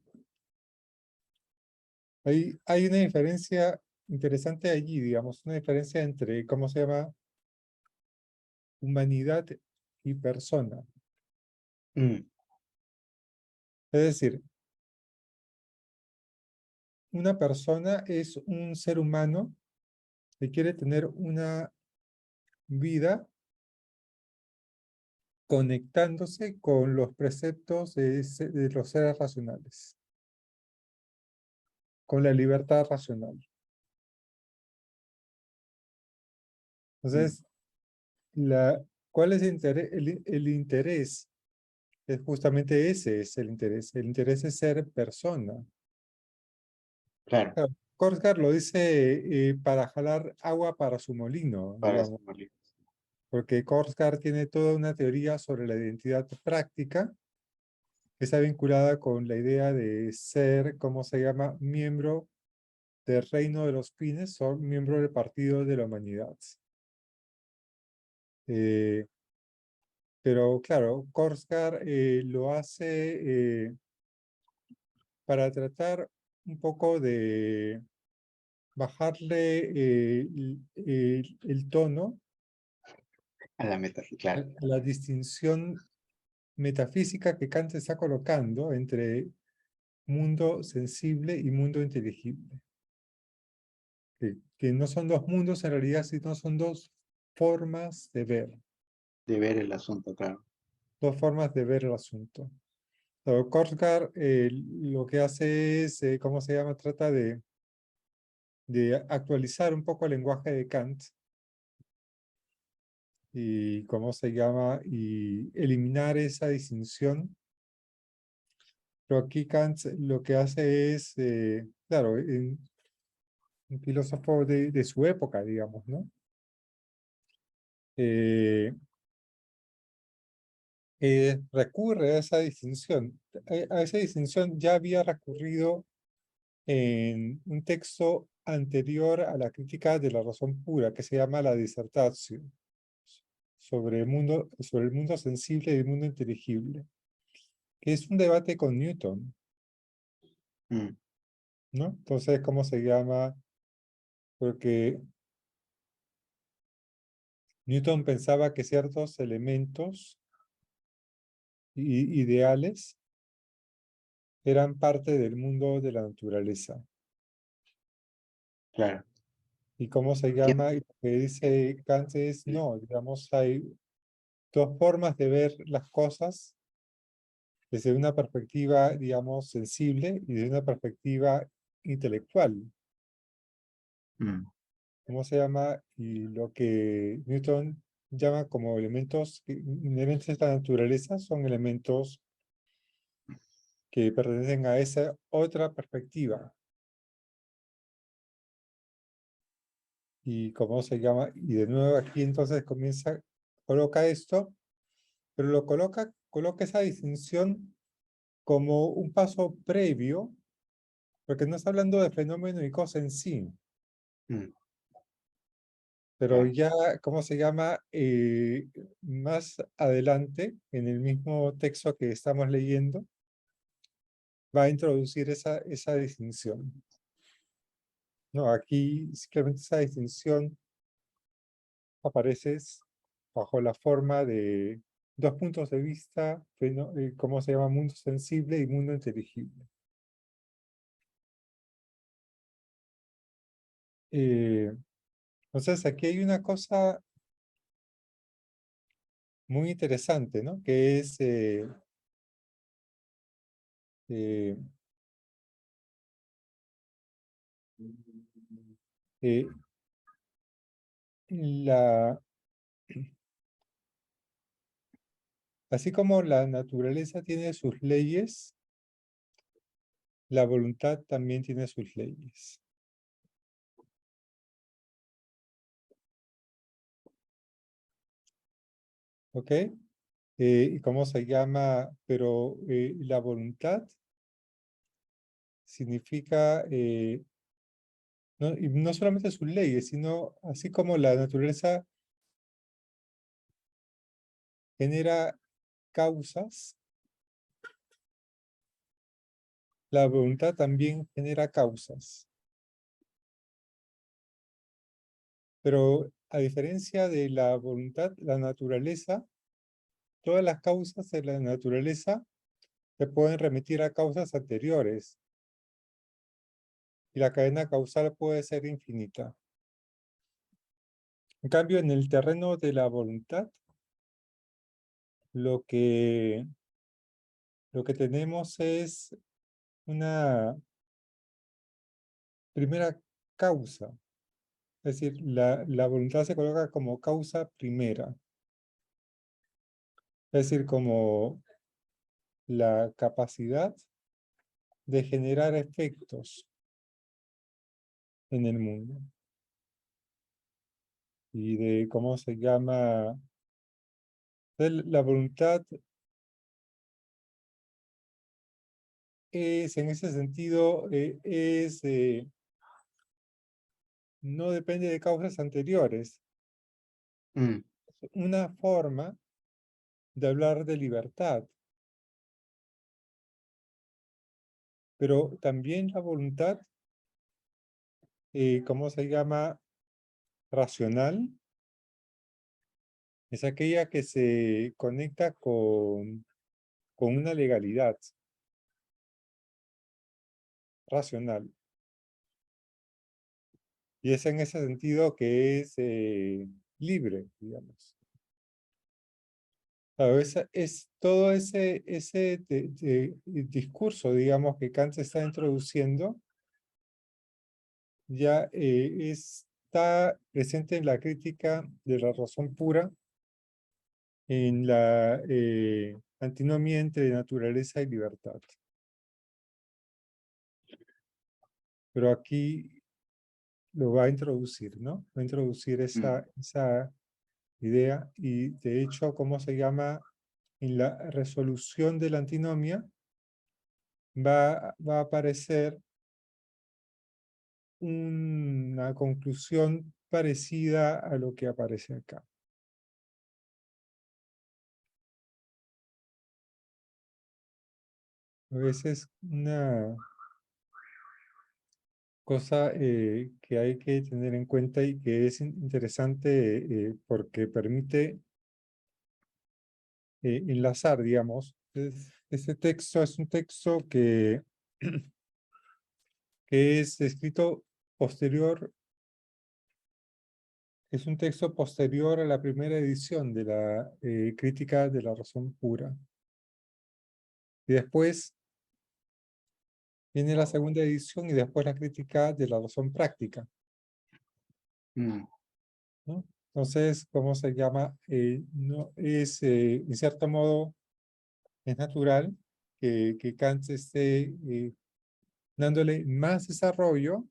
A: Hay una diferencia interesante allí, digamos, una diferencia entre, ¿cómo se llama? Humanidad y persona.
C: Mm.
A: Es decir, una persona es un ser humano que quiere tener una vida conectándose con los preceptos de los seres racionales, con la libertad racional.
C: Mm.
A: Entonces, ¿cuál es el interés? Es justamente ese es el interés. El interés es ser persona.
C: Claro,
A: Claro, Korsgaard lo dice para jalar agua para su molino,
C: para
A: digamos,
C: sumarle.
A: porque Korsgaard tiene toda una teoría sobre la identidad práctica que está vinculada con la idea de ser, ¿cómo se llama?, miembro del reino de los fines, o miembro del partido de la humanidad. Eh, pero claro, Korsgaard lo hace para tratar un poco de bajarle el tono
C: A la metafísica, claro.
A: a la distinción metafísica que Kant está colocando entre mundo sensible y mundo inteligible. Que no son dos mundos en realidad, sino son dos formas de ver,
C: De ver el asunto, claro.
A: dos formas de ver el asunto. So, Korsgaard lo que hace es, ¿cómo se llama? Trata de actualizar un poco el lenguaje de Kant y, ¿cómo se llama? Y eliminar esa distinción. Pero aquí Kant lo que hace es, claro, un filósofo de su época, digamos, ¿no? Recurre a esa distinción. A esa distinción ya había recurrido en un texto anterior a la crítica de la razón pura, que se llama la Dissertatio, sobre el mundo sensible y el mundo inteligible, que es un debate con Newton,
C: Mm,
A: ¿no? Entonces, ¿cómo se llama? Porque Newton pensaba que ciertos elementos ideales eran parte del mundo de la naturaleza.
C: claro.
A: ¿Y cómo se
C: Entiendo.
A: llama? Y lo que dice Kant es, no, digamos, hay dos formas de ver las cosas desde una perspectiva, digamos, sensible y desde una perspectiva intelectual.
C: Mm,
A: ¿Cómo se llama? Y lo que Newton llama como elementos inherentes a la naturaleza son elementos que pertenecen a esa otra perspectiva. Y cómo se llama, y de nuevo aquí entonces coloca esto, pero coloca esa distinción como un paso previo, porque no está hablando de fenómeno y cosa en sí,
C: mm,
A: pero
C: claro.
A: ya, ¿cómo se llama? Más adelante, en el mismo texto que estamos leyendo, va a introducir esa distinción. No, aquí simplemente esa distinción aparece bajo la forma de dos puntos de vista, ¿cómo se llama? Mundo sensible y mundo inteligible. Entonces, aquí hay una cosa muy interesante, ¿no? Que es eh, eh, la, así como la naturaleza tiene sus leyes, la voluntad también tiene sus leyes. ¿Ok? ¿Y cómo se llama? Pero la voluntad significa, y no solamente sus leyes, sino así como la naturaleza genera causas, la voluntad también genera causas. Pero a diferencia de la voluntad, la naturaleza, todas las causas de la naturaleza se pueden remitir a causas anteriores y la cadena causal puede ser infinita. En cambio, en el terreno de la voluntad, lo que, lo que tenemos es una primera causa. Es decir, la voluntad se coloca como causa primera. Es decir, como la capacidad de generar efectos en el mundo. Y de cómo se llama. La voluntad es, en ese sentido, no depende de causas anteriores.
C: Mm,
A: Una forma de hablar de libertad. Pero también la voluntad, ¿cómo se llama? Racional, Es aquella que se conecta con una legalidad racional. Y es en ese sentido que es libre, digamos. Claro, es todo ese discurso, digamos, que Kant está introduciendo, ya está presente en la crítica de la razón pura, en la antinomia entre naturaleza y libertad. Pero aquí lo va a introducir, ¿no? Va a introducir esa idea y de hecho, ¿cómo se llama? En la resolución de la antinomia va a aparecer una conclusión parecida a lo que aparece acá. A veces una cosa que hay que tener en cuenta y que es interesante porque permite enlazar, digamos. Este texto es un texto que es escrito posterior, es un texto posterior a la primera edición de la Crítica de la Razón Pura. Y después viene la segunda edición y después la Crítica de la Razón Práctica, ¿no? Entonces, ¿cómo se llama? No, es, en cierto modo, es natural que Kant esté dándole más desarrollo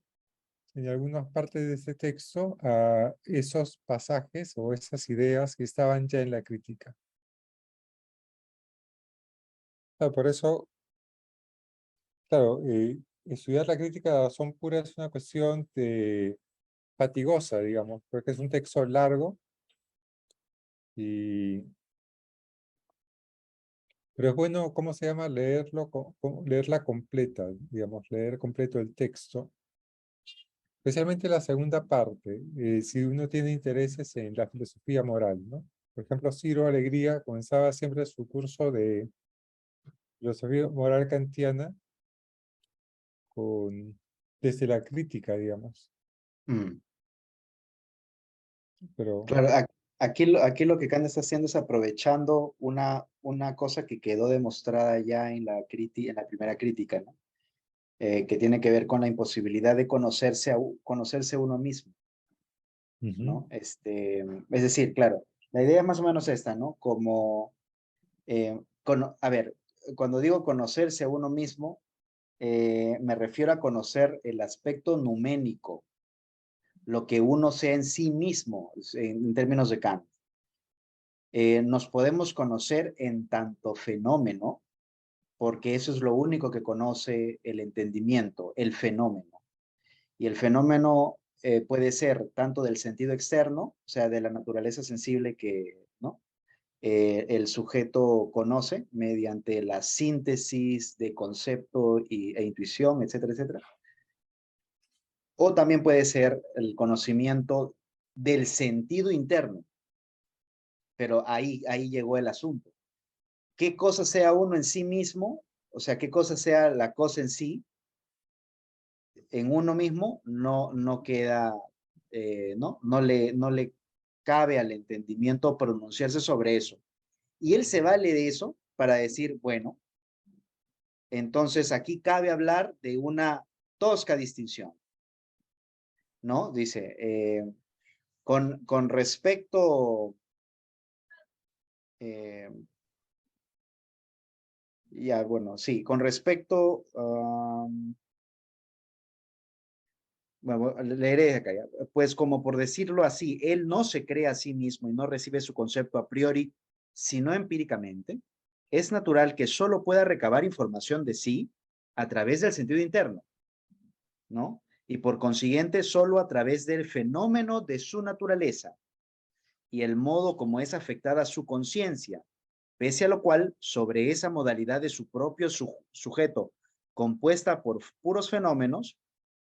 A: en algunas partes de este texto a esos pasajes o esas ideas que estaban ya en la crítica. Claro, por eso, claro, estudiar la crítica de la razón pura es una cuestión fatigosa, digamos, porque es un texto largo, pero es bueno, ¿cómo se llama? Leerlo, leerla completa, digamos, leer completo el texto. Especialmente la segunda parte, si uno tiene intereses en la filosofía moral, ¿no? Por ejemplo, Ciro Alegría comenzaba siempre su curso de filosofía moral kantiana desde la crítica, digamos. Pero,
C: Claro, aquí lo que Kant está haciendo es aprovechando una cosa que quedó demostrada ya en la primera crítica, ¿no? Que tiene que ver con la imposibilidad de conocerse uno mismo, ¿no? Es decir, claro, la idea es más o menos esta, ¿no? Como, a ver, cuando digo conocerse a uno mismo, me refiero a conocer el aspecto numénico, lo que uno sea en sí mismo, en términos de Kant. Nos podemos conocer en tanto fenómeno, porque eso es lo único que conoce el entendimiento, el fenómeno. Y el fenómeno puede ser tanto del sentido externo, o sea, de la naturaleza sensible que, ¿no? El sujeto conoce mediante la síntesis de concepto e intuición, etcétera, etcétera. O también puede ser el conocimiento del sentido interno. Pero ahí llegó el asunto. ¿Qué cosa sea uno en sí mismo? O sea, qué cosa sea la cosa en sí, en uno mismo, no queda, no le cabe al entendimiento pronunciarse sobre eso. Y él se vale de eso para decir, bueno, entonces aquí cabe hablar de una tosca distinción, ¿no? Dice, con respecto, ya, bueno, sí, con respecto, bueno, leeré de acá ya. Pues como por decirlo así, él no se cree a sí mismo y no recibe su concepto a priori, sino empíricamente, es natural que solo pueda recabar información de sí a través del sentido interno, ¿no? Y por consiguiente, solo a través del fenómeno de su naturaleza y el modo como es afectada su conciencia, pese a lo cual, sobre esa modalidad de su propio sujeto, compuesta por puros fenómenos,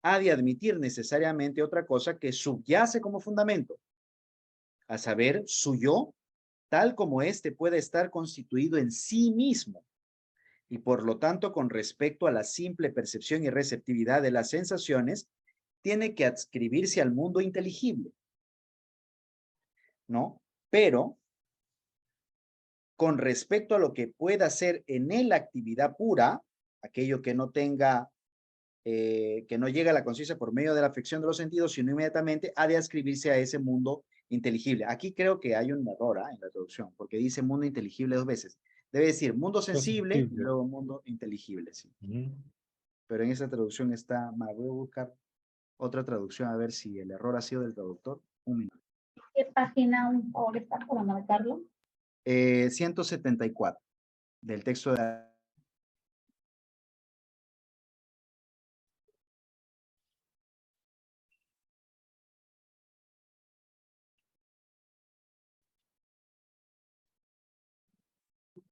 C: ha de admitir necesariamente otra cosa que subyace como fundamento, a saber, su yo tal como éste puede estar constituido en sí mismo, y por lo tanto con respecto a la simple percepción y receptividad de las sensaciones, tiene que adscribirse al mundo inteligible, ¿no? Pero con respecto a lo que pueda ser en él la actividad pura, aquello que no tenga, que no llega a la conciencia por medio de la afección de los sentidos, sino inmediatamente ha de adscribirse a ese mundo inteligible. Aquí creo que hay un error en la traducción, porque dice mundo inteligible 2 veces. Debe decir mundo sensible y luego mundo inteligible, sí. Pero en esa traducción está mal. Voy a buscar otra traducción a ver si el error ha sido del traductor. Un minuto.
B: ¿Qué página, un favor, está para marcarlo?
C: 174 del texto de...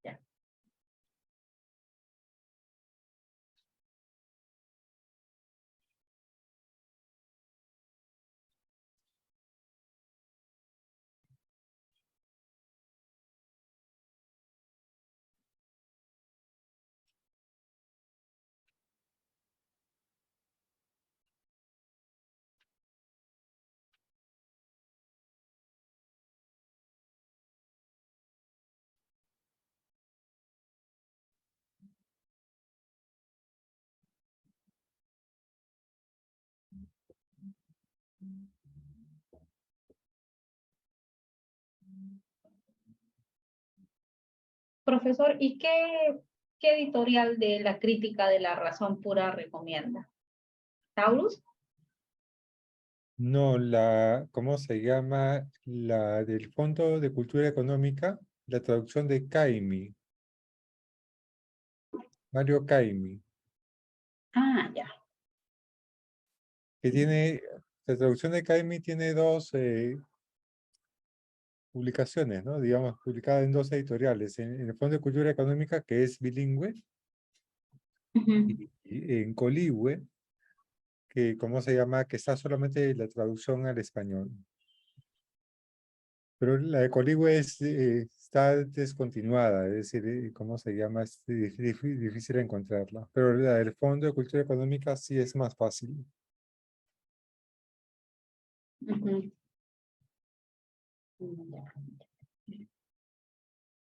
B: Ya. Profesor, ¿y qué editorial de la crítica de la razón pura recomienda? ¿Taurus?
A: No, ¿cómo se llama? La del Fondo de Cultura Económica, la traducción de Caimi, Mario Caimi,
B: Ah, ya.
A: que tiene, la traducción de Caimi tiene dos publicaciones, ¿no? Digamos, publicadas en dos editoriales, en el Fondo de Cultura Económica, que es bilingüe, y en Coligüe, que, ¿cómo se llama? Que está solamente la traducción al español. Pero la de Coligüe está descontinuada, es decir, ¿cómo se llama? Es difícil encontrarla. Pero la del Fondo de Cultura Económica sí es más fácil.
B: Ujú. Ya.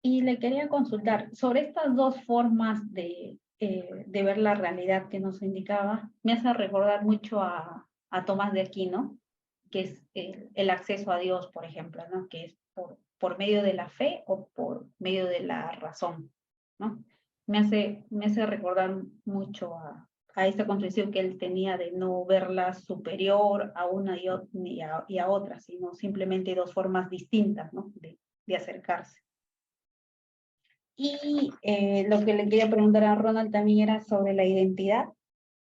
B: Y le quería consultar sobre estas dos formas de ver la realidad que nos indicaba. Me hace recordar mucho a Tomás de Aquino, que es el acceso a Dios, por ejemplo, ¿no? Que es por medio de la fe o por medio de la razón, ¿no? Me hace recordar mucho a esta concepción que él tenía de no verla superior a una y a otra, sino simplemente dos formas distintas, ¿no? De acercarse. Y lo que le quería preguntar a Ronald también era sobre la identidad.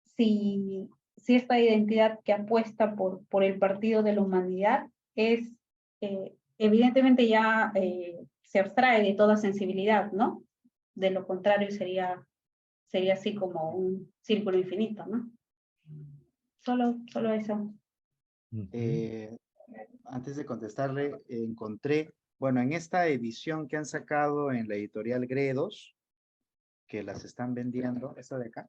B: Si esta identidad que apuesta por el Partido de la Humanidad es, evidentemente ya se abstrae de toda sensibilidad, ¿no? De lo contrario sería así como un círculo infinito, ¿no? Solo eso.
C: Antes de contestarle, encontré, bueno, en esta edición que han sacado en la editorial Gredos, que las están vendiendo, esta de acá,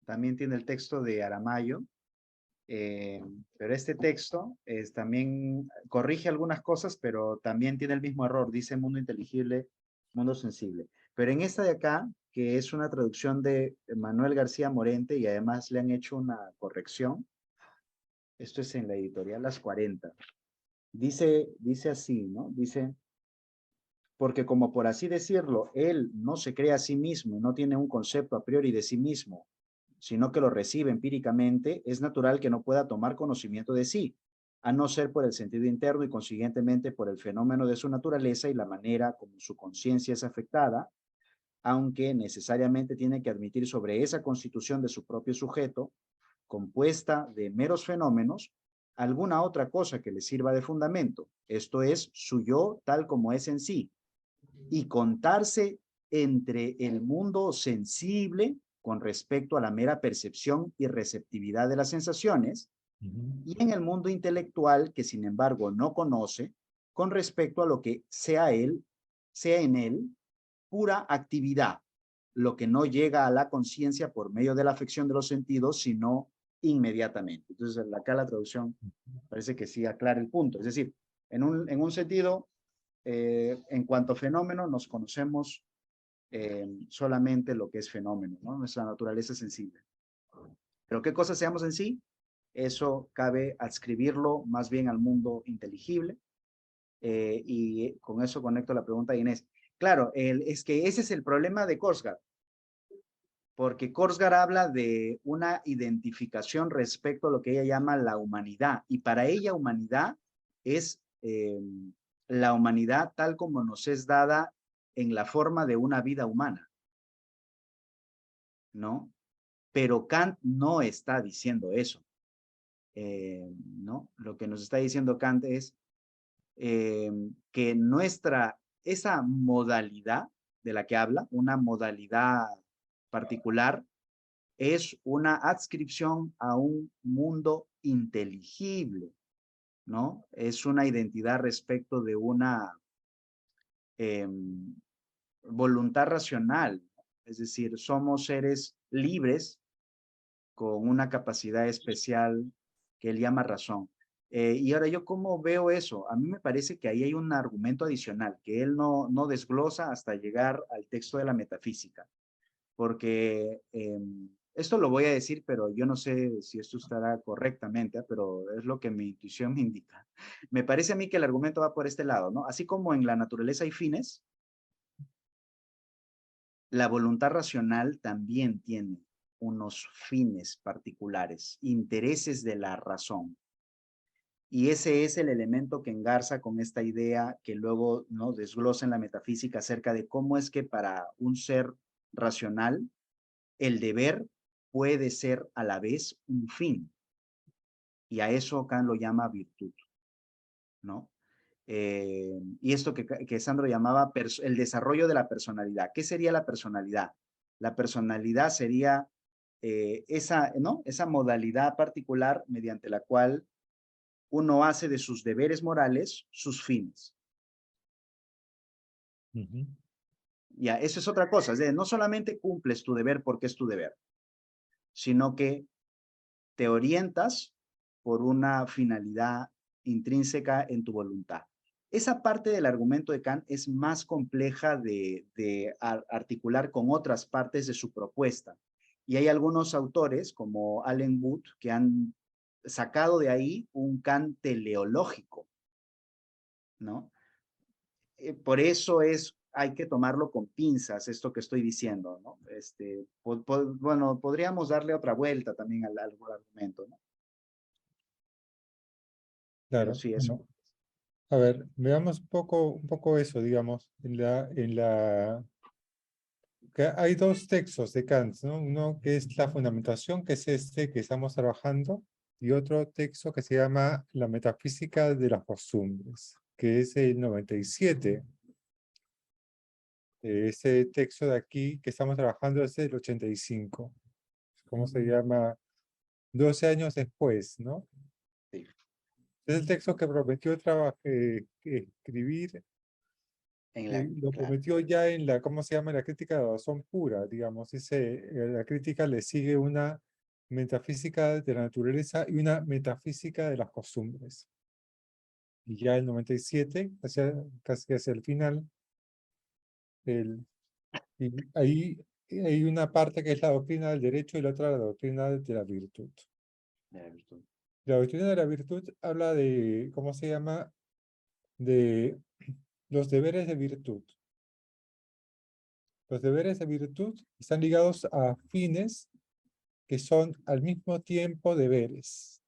C: también tiene el texto de Aramayo, pero este texto también corrige algunas cosas, pero también tiene el mismo error, dice mundo inteligible, mundo sensible. Pero en esta de acá, que es una traducción de Manuel García Morente y además le han hecho una corrección, esto es en la editorial Las 40. Dice así, ¿no? Dice, porque como por así decirlo, él no se cree a sí mismo y no tiene un concepto a priori de sí mismo, sino que lo recibe empíricamente, es natural que no pueda tomar conocimiento de sí, a no ser por el sentido interno y consiguientemente por el fenómeno de su naturaleza y la manera como su conciencia es afectada, aunque necesariamente tiene que admitir sobre esa constitución de su propio sujeto, compuesta de meros fenómenos, alguna otra cosa que le sirva de fundamento, esto es, su yo tal como es en sí, y contarse entre el mundo sensible con respecto a la mera percepción y receptividad de las sensaciones, y en el mundo intelectual que sin embargo no conoce con respecto a lo que sea él
D: sea en él pura actividad, lo que no llega a la conciencia por medio de la afección de los sentidos, sino inmediatamente. Entonces, acá la traducción parece que sí aclara el punto. Es decir, en un sentido, en cuanto a fenómeno, nos conocemos solamente lo que es fenómeno, ¿no? Nuestra naturaleza sensible. Pero qué cosa seamos en sí, eso cabe adscribirlo más bien al mundo inteligible. Y con eso conecto la pregunta de Inés. Claro, es que ese es el problema de Korsgaard, porque Korsgaard habla de una identificación respecto a lo que ella llama la humanidad, y para ella humanidad es la humanidad tal como nos es dada en la forma de una vida humana, ¿no? Pero Kant no está diciendo eso, ¿no? Lo que nos está diciendo Kant es que esa modalidad de la que habla, una modalidad particular, es una adscripción a un mundo inteligible, ¿no? Es una identidad respecto de una voluntad racional, es decir, somos seres libres con una capacidad especial que él llama razón. Y ahora yo cómo veo eso, a mí me parece que ahí hay un argumento adicional que él no desglosa hasta llegar al texto de la metafísica, porque esto lo voy a decir, pero yo no sé si esto estará correctamente, pero es lo que mi intuición me indica. Me parece a mí que el argumento va por este lado, ¿no? Así como en la naturaleza hay fines, la voluntad racional también tiene unos fines particulares, intereses de la razón. Y ese es el elemento que engarza con esta idea que luego no desglosa en la metafísica acerca de cómo es que para un ser racional el deber puede ser a la vez un fin. Y a eso Kant lo llama virtud, ¿no? Y esto que Sandro llamaba el desarrollo de la personalidad. ¿Qué sería la personalidad? La personalidad sería ¿no? Esa modalidad particular mediante la cual uno hace de sus deberes morales sus fines. Ya, eso es otra cosa. Es decir, no solamente cumples tu deber porque es tu deber, sino que te orientas por una finalidad intrínseca en tu voluntad. Esa parte del argumento de Kant es más compleja de articular con otras partes de su propuesta. Y hay algunos autores, como Allen Wood, que han sacado de ahí un Kant teleológico, ¿no? Por eso hay que tomarlo con pinzas, esto que estoy diciendo, ¿no? Bueno, podríamos darle otra vuelta también al argumento, ¿no? Pero
A: Claro.
D: sí, eso.
A: Bueno, a ver, veamos un poco eso, digamos, que hay dos textos de Kant, ¿no? Uno que es la fundamentación, que es este que estamos trabajando, y otro texto que se llama La metafísica de las costumbres, que es el 97. Ese texto de aquí que estamos trabajando es el 85. ¿Cómo se llama? 12 años después, ¿no?
D: Sí.
A: Es el texto que prometió escribir, lo
D: Claro.
A: prometió ya en la, ¿cómo se llama? La crítica de la razón pura, digamos. La crítica le sigue una metafísica de la naturaleza y una metafísica de las costumbres. Y ya el 97, casi hacia el final, y ahí hay una parte que es la doctrina del derecho y la otra la doctrina de la virtud.
D: De la virtud.
A: La doctrina de la virtud habla de, ¿cómo se llama? De los deberes de virtud. Los deberes de virtud están ligados a fines que son al mismo tiempo deberes.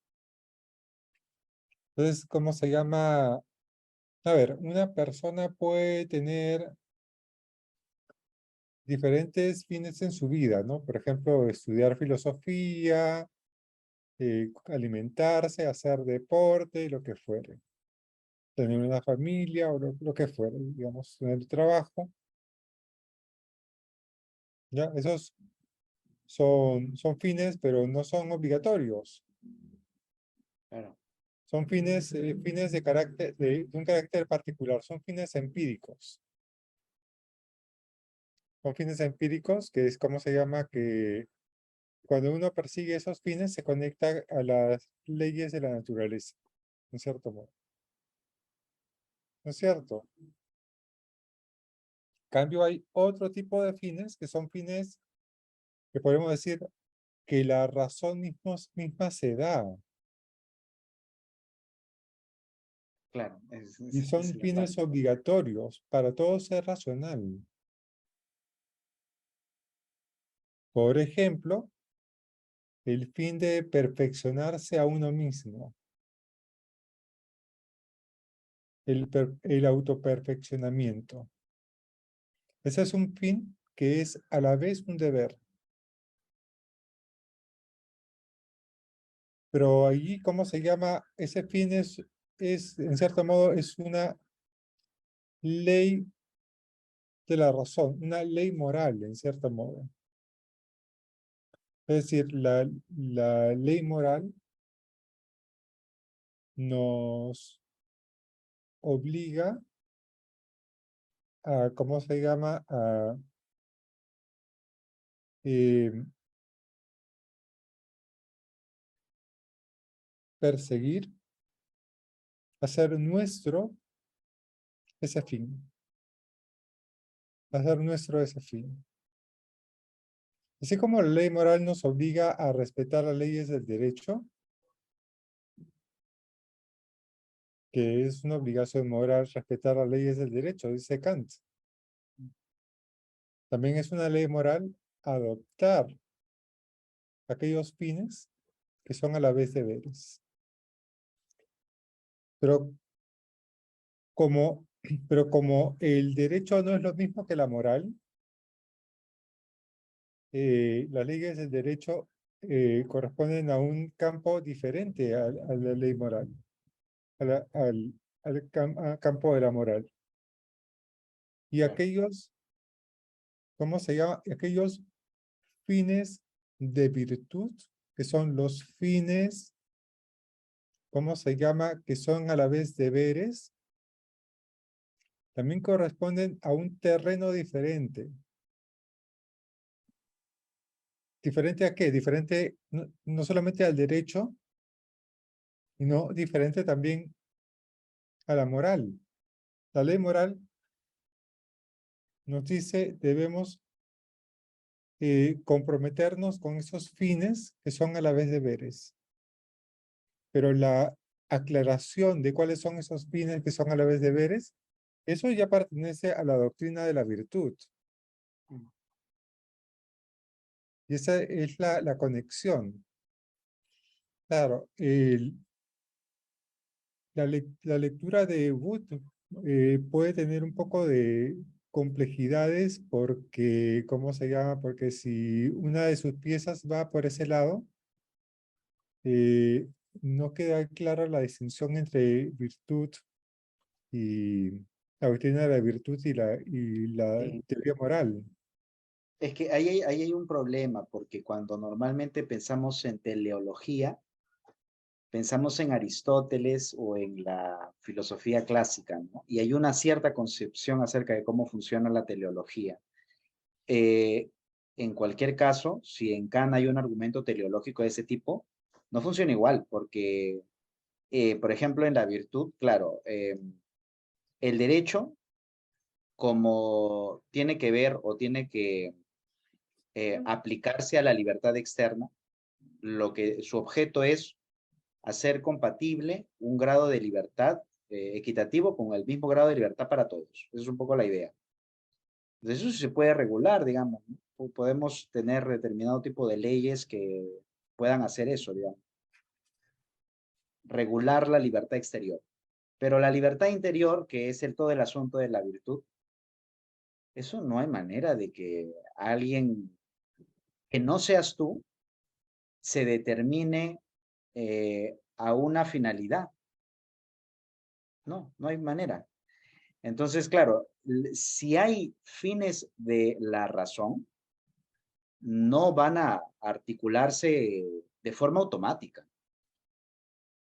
A: Entonces, ¿cómo se llama? A ver, una persona puede tener diferentes fines en su vida, ¿no? Por ejemplo, estudiar filosofía, alimentarse, hacer deporte, lo que fuere. Tener una familia o lo que fuere, digamos, tener trabajo. ¿Ya? Esos son fines, pero no son obligatorios.
D: Claro.
A: Son fines de un carácter particular, son fines empíricos. Son fines empíricos, que es como se llama, que cuando uno persigue esos fines se conecta a las leyes de la naturaleza, en cierto modo. ¿No es cierto? En cambio, hay otro tipo de fines que son fines que podemos decir que la razón misma se da.
C: Claro,
A: Y
C: esa es
A: son
C: la
A: fines
C: parte.
A: obligatorios para todo ser racional. Por ejemplo, el fin de perfeccionarse a uno mismo. El autoperfeccionamiento. Ese es un fin que es a la vez un deber. Pero allí, ¿cómo se llama? Ese fin en cierto modo, es una ley de la razón, una ley moral, en cierto modo. Es decir, la ley moral nos obliga a, ¿cómo se llama? A perseguir, hacer nuestro ese fin. Hacer nuestro ese fin. Así como la ley moral nos obliga a respetar las leyes del derecho, que es una obligación moral respetar las leyes del derecho, dice Kant. También es una ley moral adoptar aquellos fines que son a la vez deberes. Pero como el derecho no es lo mismo que la moral, las leyes del derecho corresponden a un campo diferente a la ley moral, al campo de la moral. Y aquellos, ¿cómo se llama? Aquellos fines de virtud, que son los fines, ¿cómo se llama? Que son a la vez deberes, también corresponden a un terreno diferente. ¿Diferente a qué? Diferente no solamente al derecho, sino diferente también a la moral. La ley moral nos dice debemos comprometernos con esos fines que son a la vez deberes. Pero la aclaración de cuáles son esos fines que son a la vez deberes, eso ya pertenece a la doctrina de la virtud. Y esa es la conexión. Claro, la lectura de Wood puede tener un poco de complejidades porque, ¿cómo se llama? Porque si una de sus piezas va por ese lado, no queda clara la distinción entre virtud y la doctrina de la virtud y la
C: Sí.
A: teoría moral.
C: Es que ahí hay un problema, porque cuando normalmente pensamos en teleología, pensamos en Aristóteles o en la filosofía clásica, ¿no? Y hay una cierta concepción acerca de cómo funciona la teleología. Eh, en cualquier caso, si en Kant hay un argumento teleológico de ese tipo, no funciona igual, porque, por ejemplo, en la virtud, claro, el derecho, como tiene que ver o tiene que aplicarse a la libertad externa, lo que su objeto es hacer compatible un grado de libertad equitativo con el mismo grado de libertad para todos. Esa es un poco la idea. Entonces, eso sí se puede regular, digamos, ¿no? Podemos tener determinado tipo de leyes que puedan hacer eso, digamos. Regular la libertad exterior. Pero la libertad interior, que es todo el asunto de la virtud, eso no hay manera de que alguien que no seas tú se determine a una finalidad. No, no hay manera. Entonces, claro, si hay fines de la razón, no van a articularse de forma automática.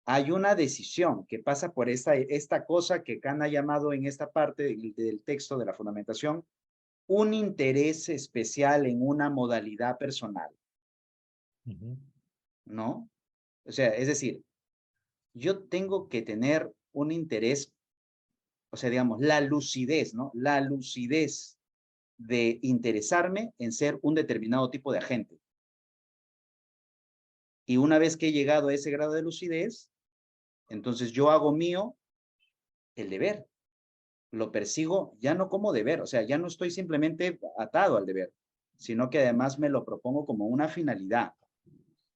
C: Hay una decisión que pasa por esta cosa que Kant ha llamado en esta parte del texto de la fundamentación un interés especial en una modalidad personal,
A: Ujú.
C: ¿no? O sea, es decir, yo tengo que tener un interés, o sea, digamos, la lucidez, ¿no? La lucidez de interesarme en ser un determinado tipo de agente. Y una vez que he llegado a ese grado de lucidez, entonces yo hago mío el deber. Lo persigo ya no como deber, o sea, ya no estoy simplemente atado al deber, sino que además me lo propongo como una finalidad.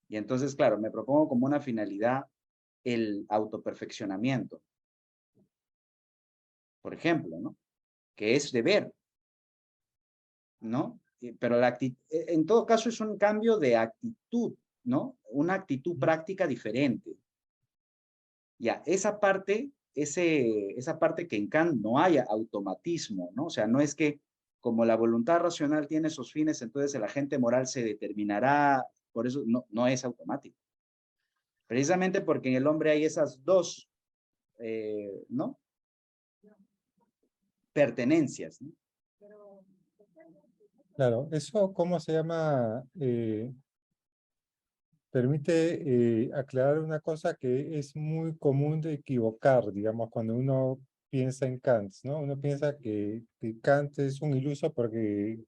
C: Y entonces, claro, me propongo como una finalidad el autoperfeccionamiento, por ejemplo, ¿no? Que es deber, ¿no? Pero en todo caso es un cambio de actitud, ¿no? Una actitud práctica diferente. Ya, esa parte que en Kant no haya automatismo, ¿no? O sea, no es que como la voluntad racional tiene esos fines, entonces el agente moral se determinará, por eso no es automático. Precisamente porque en el hombre hay esas dos, ¿no? Pertenencias, ¿no?
A: Claro, eso, ¿cómo se llama? Permite aclarar una cosa que es muy común de equivocar, digamos, cuando uno piensa en Kant, ¿no? Uno piensa que Kant es un iluso porque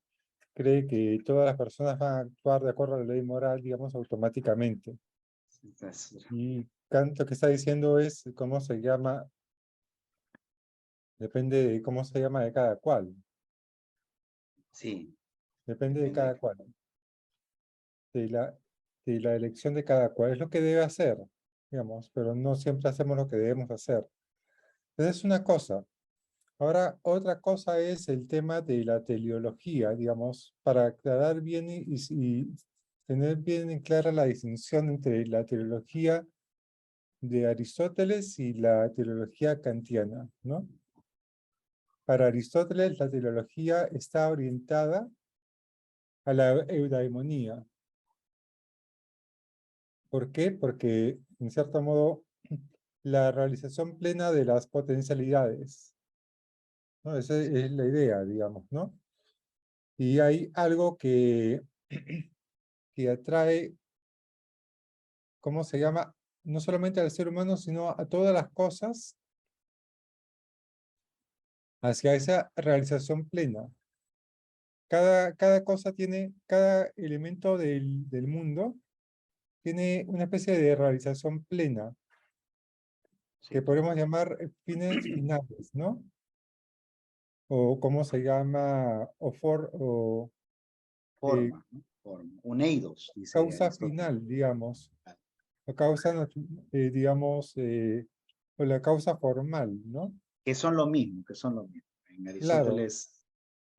A: cree que todas las personas van a actuar de acuerdo a la ley moral, digamos, automáticamente.
C: Entonces,
A: Y Kant lo que está diciendo es cómo se llama, depende de cómo se llama de cada cual,
C: sí,
A: depende de
C: depende.
A: cada cual, de la elección de cada cual, es lo que debe hacer, digamos, pero no siempre hacemos lo que debemos hacer. Esa es una cosa. Ahora, otra cosa es el tema de la teleología, digamos, para aclarar bien y tener bien en clara la distinción entre la teleología de Aristóteles y la teleología kantiana, ¿no? Para Aristóteles, la teleología está orientada a la eudaimonía. ¿Por qué? Porque, en cierto modo, la realización plena de las potencialidades, ¿no? Esa es la idea, digamos, ¿no? Y hay algo que atrae, ¿cómo se llama? No solamente al ser humano, sino a todas las cosas hacia esa realización plena. Cada cosa tiene, cada elemento del mundo tiene una especie de realización plena, que
C: Sí,
A: podemos llamar fines finales, ¿no? O cómo se llama, o eh,
C: forma, ¿no? Forma. Uneidos, dice
A: causa
C: Aristóteles.
A: final, digamos. La causa, digamos, o la causa formal, ¿no?
C: Que son lo mismo, que son lo mismo. En
A: Claro.
C: Aristóteles,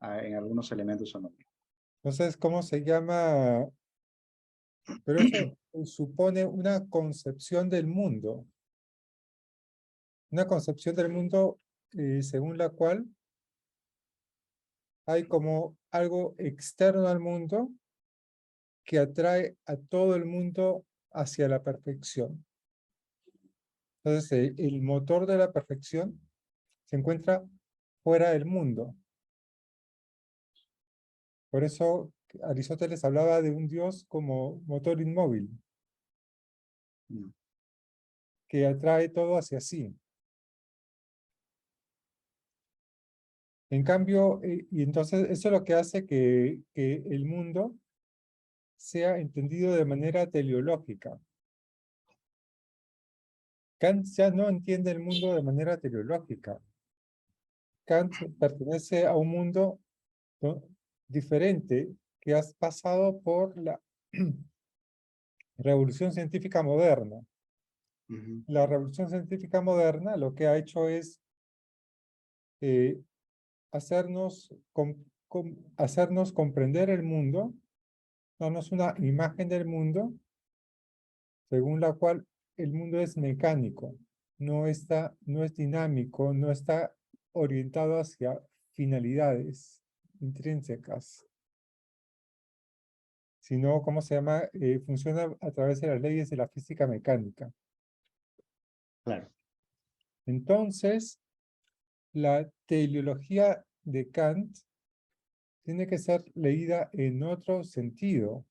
C: en algunos elementos son lo mismo.
A: Entonces, ¿cómo se llama? Pero eso supone una concepción del mundo. Una concepción del mundo según la cual hay como algo externo al mundo que atrae a todo el mundo hacia la perfección. Entonces, el motor de la perfección se encuentra fuera del mundo. Por eso Aristóteles hablaba de un Dios como motor inmóvil,
C: Mm.
A: que atrae todo hacia sí. En cambio, y entonces eso es lo que hace que el mundo sea entendido de manera teleológica. Kant ya no entiende el mundo de manera teleológica. Kant pertenece a un mundo, ¿no?, diferente que has pasado por la revolución científica moderna.
C: Ujú.
A: La revolución científica moderna lo que ha hecho es eh, hacernos comprender el mundo, darnos una imagen del mundo según la cual el mundo es mecánico, no es dinámico, no está orientado hacia finalidades intrínsecas, sino, ¿cómo se llama? Funciona a través de las leyes de la física mecánica.
C: Claro.
A: Entonces, la teleología de Kant tiene que ser leída en otro sentido.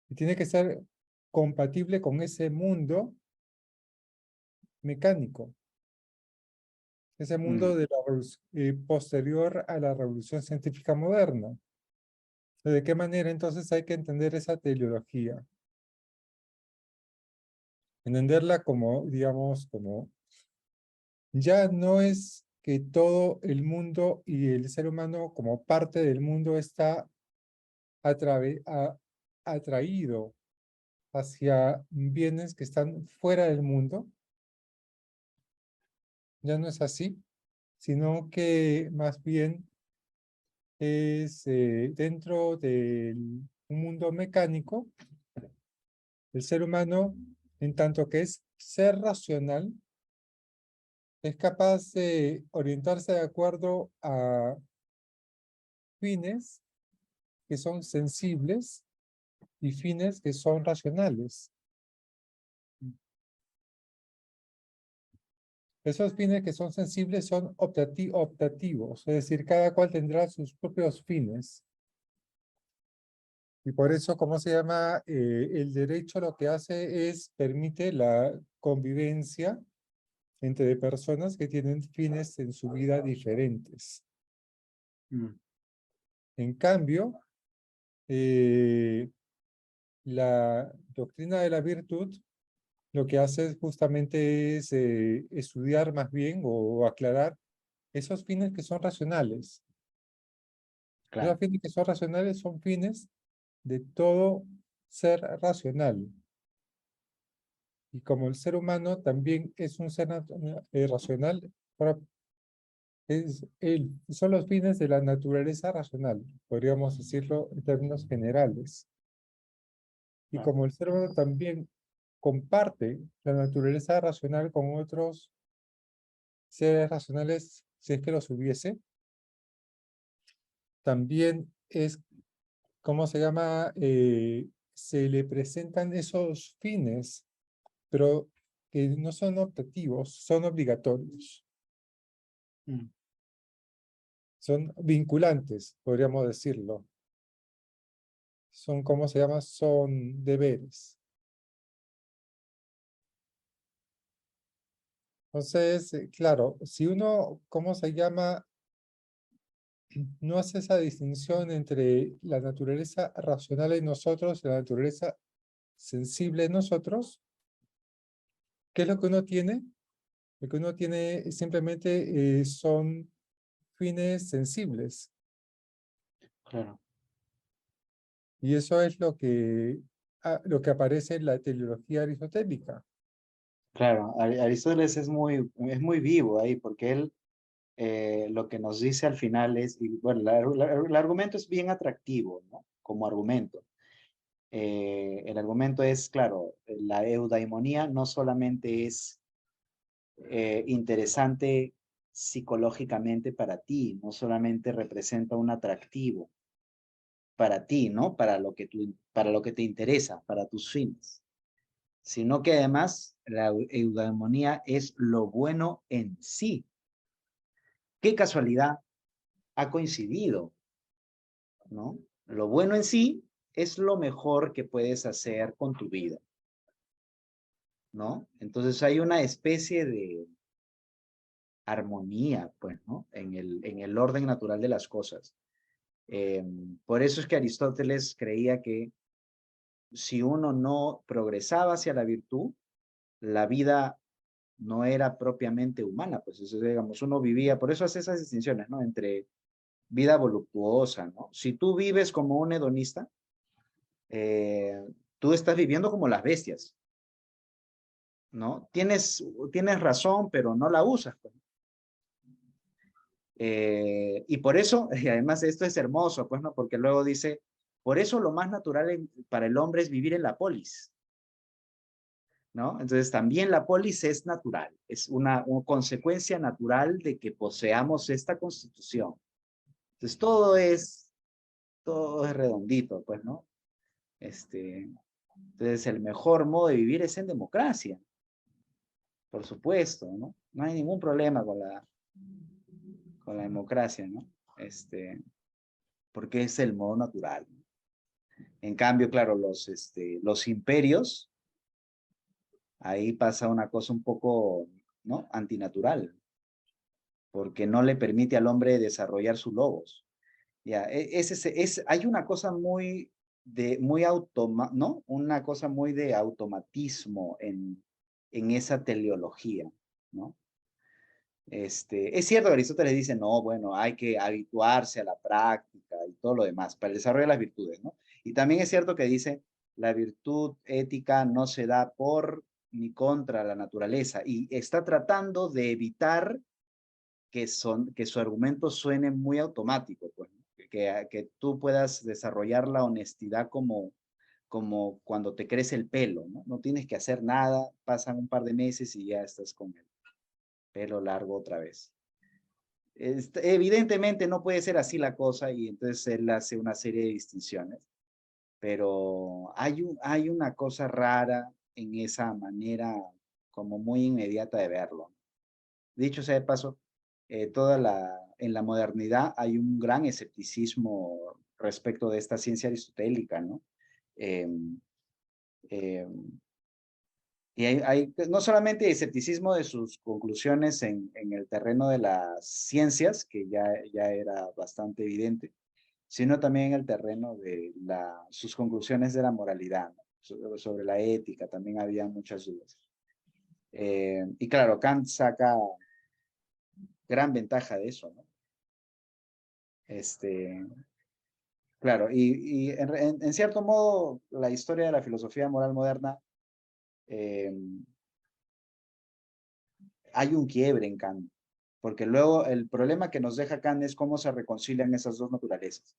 A: Y tiene que ser compatible con ese mundo mecánico. Ese mundo de la posterior a la revolución científica moderna. ¿De qué manera entonces hay que entender esa teleología? Entenderla como, digamos, como ya no es que todo el mundo y el ser humano como parte del mundo está atraído hacia bienes que están fuera del mundo. Ya no es así, sino que más bien es dentro de un mundo mecánico, el ser humano, en tanto que es ser racional, es capaz de orientarse de acuerdo a fines que son sensibles y fines que son racionales. Esos fines que son sensibles son optativos, es decir, cada cual tendrá sus propios fines. Y por eso, ¿cómo se llama? El derecho lo que hace es permite la convivencia entre personas que tienen fines en su vida diferentes. En cambio, la doctrina de la virtud lo que hace justamente es estudiar más bien o aclarar esos fines que son racionales.
C: Claro.
A: Esos fines que son racionales son fines de todo ser racional. Y como el ser humano también es un ser racional, son los fines de la naturaleza racional, podríamos decirlo en términos generales. Y
C: Claro.
A: como el ser humano también comparte la naturaleza racional con otros seres racionales, si es que los hubiese, también es, ¿cómo se llama? Se le presentan esos fines, pero que no son optativos, son obligatorios. Son vinculantes, podríamos decirlo. Son, ¿cómo se llama? Son deberes. Entonces, claro, si uno, ¿cómo se llama? No hace esa distinción entre la naturaleza racional en nosotros y la naturaleza sensible en nosotros, ¿qué es lo que uno tiene? Lo que uno tiene simplemente son fines sensibles.
C: Claro.
A: Y eso es lo que aparece en la teleología aristotélica.
C: Claro, Aristóteles es muy vivo ahí, porque él lo que nos dice al final es, y bueno, el argumento es bien atractivo, ¿no? Como argumento. El argumento es, claro, la eudaimonía no solamente es interesante psicológicamente para ti, no solamente representa un atractivo para ti, ¿no? Para lo que te interesa, para tus fines, sino que además la eudaimonía es lo bueno en sí. Qué casualidad ha coincidido, ¿no? Lo bueno en sí es lo mejor que puedes hacer con tu vida, ¿no? Entonces hay una especie de armonía, pues, ¿no? En el orden natural de las cosas. Por eso es que Aristóteles creía que si uno no progresaba hacia la virtud, la vida no era propiamente humana, pues eso, digamos, uno vivía, por eso hace esas distinciones, ¿no? Entre vida voluptuosa, ¿no? Si tú vives como un hedonista, tú estás viviendo como las bestias, ¿no? Tienes razón, pero no la usas, pues. Y por eso, y además esto es hermoso, pues, ¿no? Porque luego dice, por eso lo más natural para el hombre es vivir en la polis, ¿no? Entonces también la polis es natural, es una consecuencia natural de que poseamos esta constitución. Entonces todo es redondito, pues, ¿no? Entonces el mejor modo de vivir es en democracia, por supuesto, ¿no? No hay ningún problema con la democracia, ¿no?
D: Porque es el modo natural. En cambio, claro, los imperios, ahí pasa una cosa un poco, ¿no? Antinatural, porque no le permite al hombre desarrollar sus logos. Ya, hay una cosa ¿no? Una cosa muy de automatismo en esa teleología, ¿no? Es cierto que Aristóteles dice, no, bueno, hay que habituarse a la práctica y todo lo demás para el desarrollo de las virtudes, ¿no? Y también es cierto que dice, la virtud ética no se da por ni contra la naturaleza y está tratando de evitar que su argumento suene muy automático, pues, ¿no? Que tú puedas desarrollar la honestidad como cuando te crece el pelo, ¿no? No tienes que hacer nada, pasan un par de meses y ya estás con el pelo largo otra vez. Evidentemente no puede ser así la cosa y entonces él hace una serie de distinciones, pero hay una cosa rara en esa manera como muy inmediata de verlo. Dicho sea de paso, en la modernidad hay un gran escepticismo respecto de esta ciencia aristotélica, ¿no? Eh, eh, y hay no solamente escepticismo de sus conclusiones en el terreno de las ciencias, que ya era bastante evidente, sino también en el terreno de sus conclusiones de la moralidad, ¿no? Sobre la ética, también había muchas dudas. Y claro, Kant saca gran ventaja de eso, ¿no? Claro, y en cierto modo, la historia de la filosofía moral moderna, hay un quiebre en Kant, porque luego el problema que nos deja Kant es cómo se reconcilian esas dos naturalezas.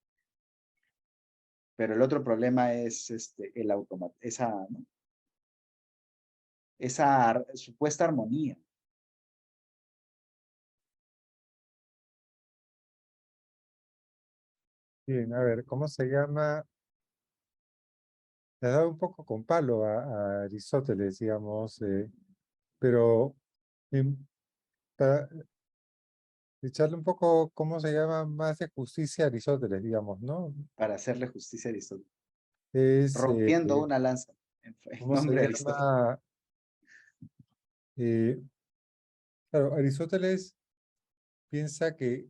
D: Pero el otro problema es ¿no? Esa supuesta armonía.
A: Bien, a ver, ¿cómo se llama? Le ha dado un poco con palo a Aristóteles, digamos, pero em, para echarle un poco, ¿cómo se llama? Más de justicia a Aristóteles, digamos, ¿no?
C: Para hacerle justicia a Aristóteles.
A: Es,
C: Rompiendo una lanza en
A: ¿cómo se
C: nombre de Aristóteles.
A: llama? Eh, claro, Aristóteles piensa que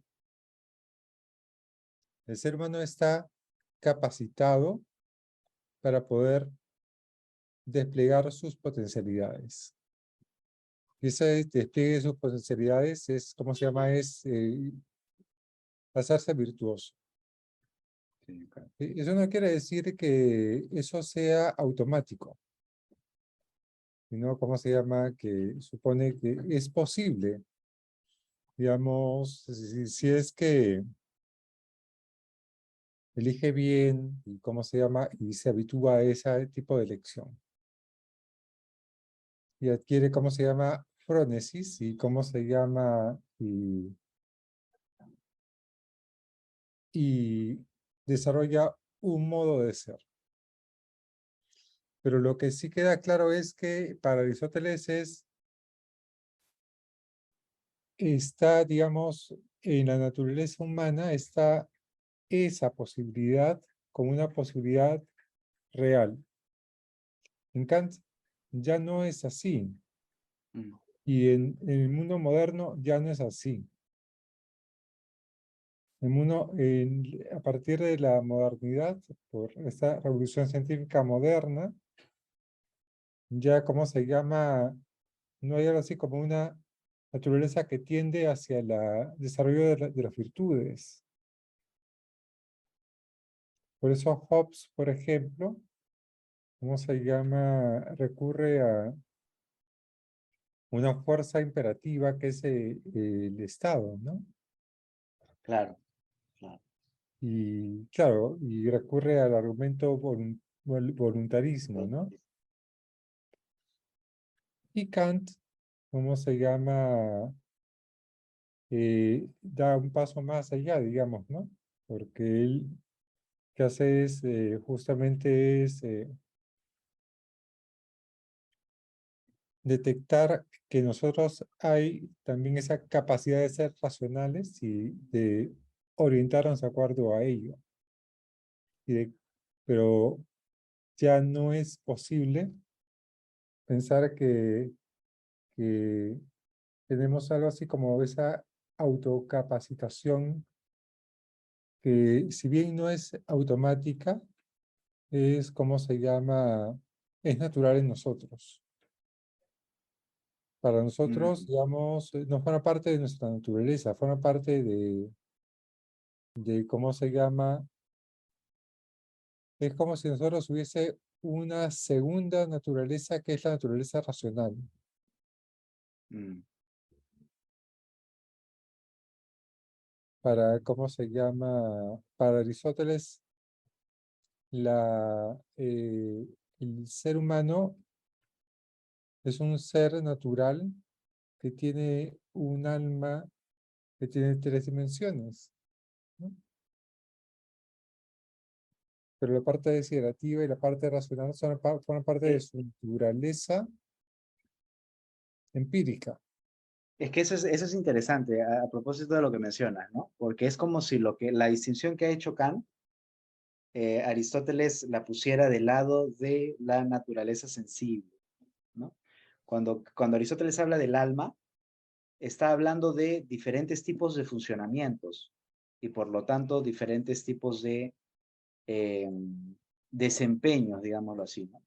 A: el ser humano está capacitado para poder desplegar sus potencialidades. Y ese despliegue de sus potencialidades es, ¿cómo se llama? Es hacerse virtuoso. Eso no quiere decir que eso sea automático, sino, ¿cómo se llama? Que supone que es posible, digamos, si es que elige bien y, ¿cómo se llama? Y se habitúa a ese tipo de elección. Y adquiere, ¿cómo se llama? Frónesis y, ¿cómo se llama? Y desarrolla un modo de ser. Pero lo que sí queda claro es que para Aristóteles está, digamos, en la naturaleza humana está esa posibilidad como una posibilidad real. En Kant ya no es así.
C: Mm.
A: Y en el mundo moderno ya no es así. A partir de la modernidad, por esta revolución científica moderna, ya, ¿cómo se llama? No hay algo así como una naturaleza que tiende hacia el desarrollo de las virtudes. Por eso Hobbes, por ejemplo, ¿cómo se llama? Recurre a una fuerza imperativa que es el Estado, ¿no?
C: Claro, claro.
A: Y claro, y recurre al argumento voluntarismo, ¿no? Y Kant, ¿cómo se llama? Da un paso más allá, digamos, ¿no? Porque él que hace es justamente es detectar que nosotros hay también esa capacidad de ser racionales y de orientarnos de acuerdo a ello. Pero ya no es posible pensar que tenemos algo así como esa autocapacitación que, si bien no es automática, es como se llama, es natural en nosotros. Para nosotros, digamos, no forma parte de nuestra naturaleza, forma parte de cómo se llama, es como si nosotros hubiese una segunda naturaleza que es la naturaleza racional.
C: Mm.
A: Para, ¿cómo se llama? Para Aristóteles, el ser humano es un ser natural que tiene un alma que tiene 3 dimensiones, ¿no? Pero la parte desiderativa y la parte racional forman parte de su naturaleza empírica.
C: Es que eso es interesante a propósito de lo que mencionas, ¿no? Porque es como si la distinción que ha hecho Kant, Aristóteles la pusiera del lado de la naturaleza sensible, ¿no? Cuando Aristóteles habla del alma, está hablando de diferentes tipos de funcionamientos y por lo tanto diferentes tipos de desempeños, digámoslo así, ¿no?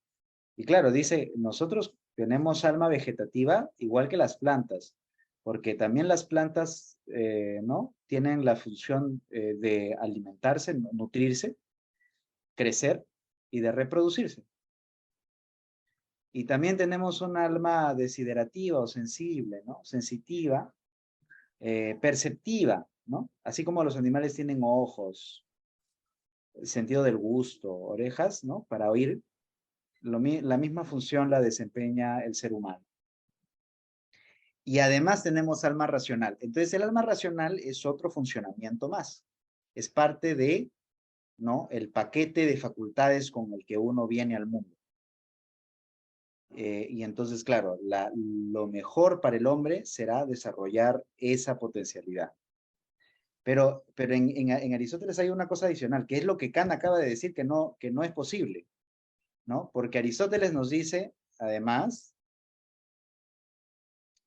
C: Y claro, dice, nosotros tenemos alma vegetativa igual que las plantas, porque también las plantas, ¿no? Tienen la función de alimentarse, nutrirse, crecer y de reproducirse. Y también tenemos un alma desiderativa o sensible, ¿no? Sensitiva, perceptiva, ¿no? Así como los animales tienen ojos, sentido del gusto, orejas, ¿no? Para oír, la misma función la desempeña el ser humano. Y además tenemos alma racional. Entonces el alma racional es otro funcionamiento más. Es parte de, ¿no? El paquete de facultades con el que uno viene al mundo. Y entonces, claro, lo mejor para el hombre será desarrollar esa potencialidad. Pero en Aristóteles hay una cosa adicional, que es lo que Kant acaba de decir que no es posible, ¿no? Porque Aristóteles nos dice, además,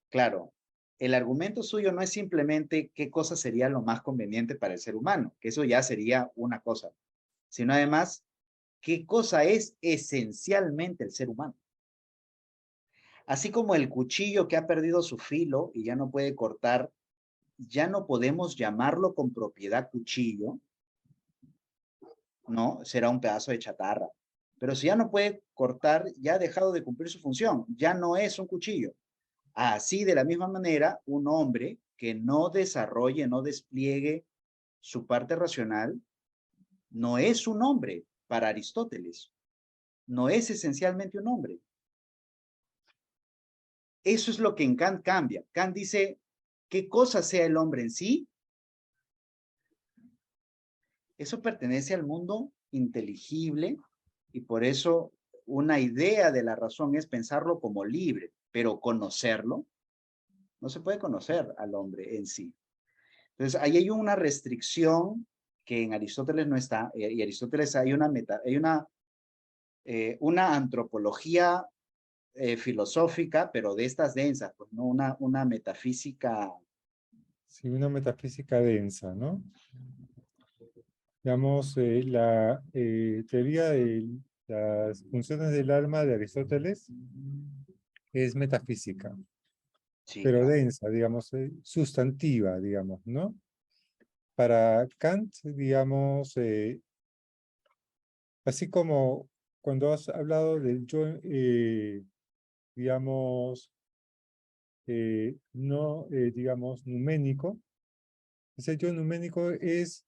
C: claro, el argumento suyo no es simplemente qué cosa sería lo más conveniente para el ser humano, que eso ya sería una cosa, sino además qué cosa es esencialmente el ser humano. Así como el cuchillo que ha perdido su filo y ya no puede cortar, ya no podemos llamarlo con propiedad cuchillo, ¿no? Será un pedazo de chatarra. Pero si ya no puede cortar, ya ha dejado de cumplir su función, ya no es un cuchillo. Así, de la misma manera, un hombre que no desarrolle, no despliegue su parte racional, no es un hombre para Aristóteles. No es esencialmente un hombre. Eso es lo que en Kant cambia. Kant dice, ¿qué cosa sea el hombre en sí? Eso pertenece al mundo inteligible y por eso una idea de la razón es pensarlo como libre, pero conocerlo, no se puede conocer al hombre en sí. Entonces, ahí hay una restricción que en Aristóteles no está, y Aristóteles hay una antropología filosófica, pero de estas densas, pues no una metafísica.
A: Sí, una metafísica densa, ¿no? Digamos, la teoría de las funciones del alma de Aristóteles es metafísica,
C: Sí,
A: pero
C: claro.
A: densa, digamos, sustantiva, digamos, ¿no? Para Kant, digamos, así como cuando has hablado del yo, digamos, no, digamos, numénico, ese yo numénico es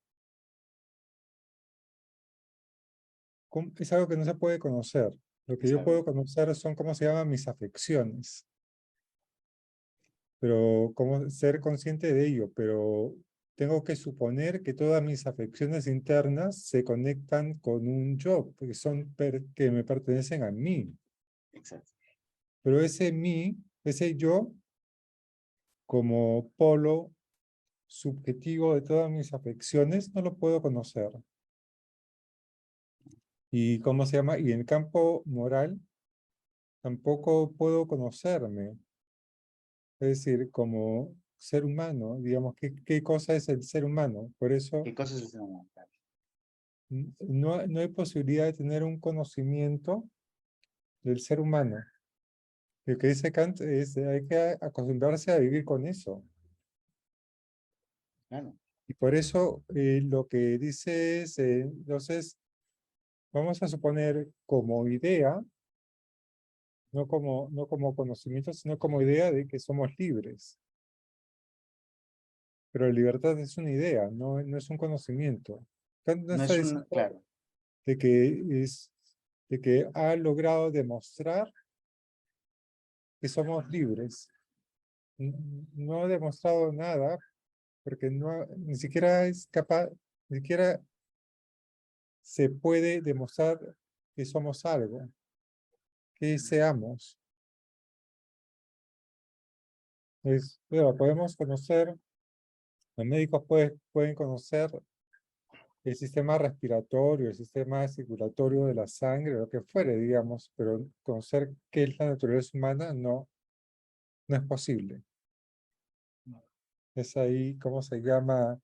A: algo que no se puede conocer. Lo que yo
C: Exacto.
A: puedo conocer son, ¿cómo se llaman? Mis afecciones. Pero cómo ser consciente de ello, pero tengo que suponer que todas mis afecciones internas se conectan con un yo, porque que me pertenecen a mí.
C: Exacto.
A: Pero ese yo, como polo subjetivo de todas mis afecciones, no lo puedo conocer. Y ¿cómo se llama? Y en el campo moral, tampoco puedo conocerme. Es decir, como ser humano, digamos, ¿qué cosa es el ser humano? Por eso
C: ¿Qué cosas es humano?
A: no hay posibilidad de tener un conocimiento del ser humano. Lo que dice Kant es hay que acostumbrarse a vivir con eso.
C: Claro.
A: Y por eso lo que dice es, entonces, vamos a suponer como idea, no como conocimiento, sino como idea de que somos libres. Pero la libertad es una idea, no es un conocimiento. Kant no
C: No
A: está
C: es un,
A: diciendo
C: claro,
A: de que, de que ha logrado demostrar que somos libres. No ha demostrado nada porque ni siquiera es capaz, ni siquiera se puede demostrar que somos algo, que seamos. Podemos conocer, los médicos pueden conocer el sistema respiratorio, el sistema circulatorio de la sangre, lo que fuere, digamos, pero conocer qué es la naturaleza humana no es posible. Es ahí, ¿cómo se llama?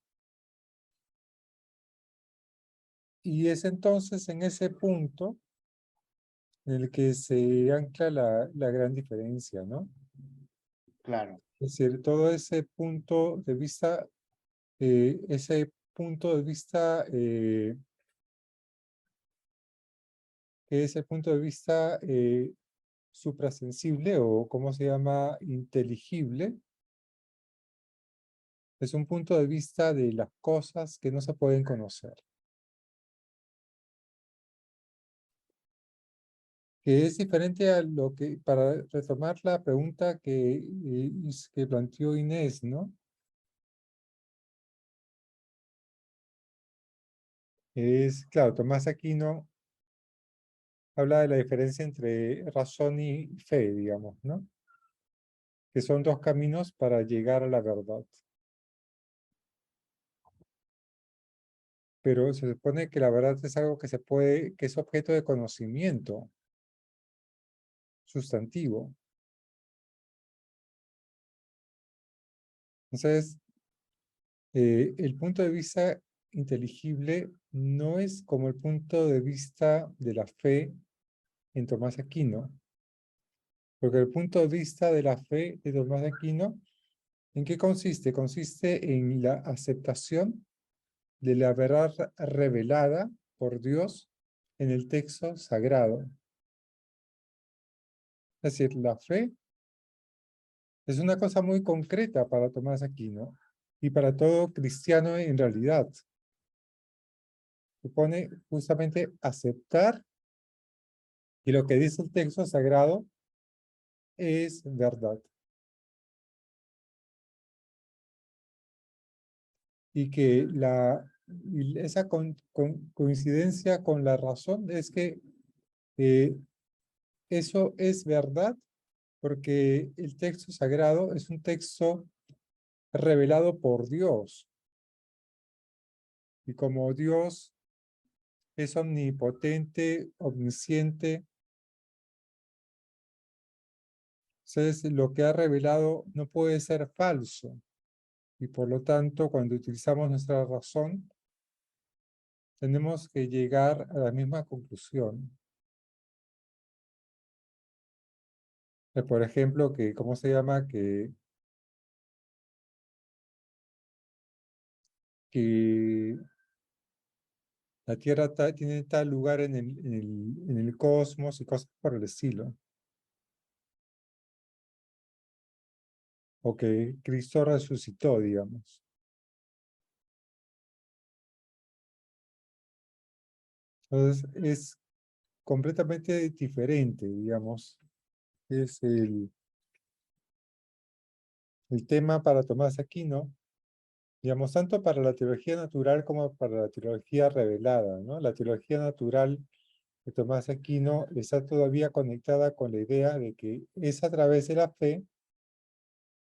A: Y es entonces en ese punto en el que se ancla la gran diferencia, ¿no?
C: claro.
A: Es decir, todo ese punto de vista, que es el punto de vista suprasensible o, ¿cómo se llama? Inteligible, es un punto de vista de las cosas que no se pueden conocer. Que es diferente a lo que, para retomar la pregunta que planteó Inés, ¿no? Es, claro, Tomás Aquino habla de la diferencia entre razón y fe, digamos, ¿no? Que son dos caminos para llegar a la verdad. Pero se supone que la verdad es algo que que es objeto de conocimiento sustantivo. Entonces, el punto de vista inteligible no es como el punto de vista de la fe en Tomás Aquino, porque el punto de vista de la fe de Tomás Aquino, ¿en qué consiste? Consiste en la aceptación de la verdad revelada por Dios en el texto sagrado. Es decir, la fe es una cosa muy concreta para Tomás Aquino y para todo cristiano en realidad. Supone justamente aceptar que lo que dice el texto sagrado es verdad. Y que esa coincidencia con la razón es que eso es verdad porque el texto sagrado es un texto revelado por Dios. Y como Dios es omnipotente, omnisciente, entonces lo que ha revelado no puede ser falso. Y por lo tanto, cuando utilizamos nuestra razón, tenemos que llegar a la misma conclusión. Por ejemplo, que, ¿cómo se llama? Que la Tierra tiene tal lugar en el cosmos y cosas por el estilo. O que Cristo resucitó, digamos. Entonces, es completamente diferente, digamos. Es el tema para Tomás Aquino, digamos, tanto para la teología natural como para la teología revelada, ¿no? La teología natural de Tomás Aquino está todavía conectada con la idea de que es a través de la fe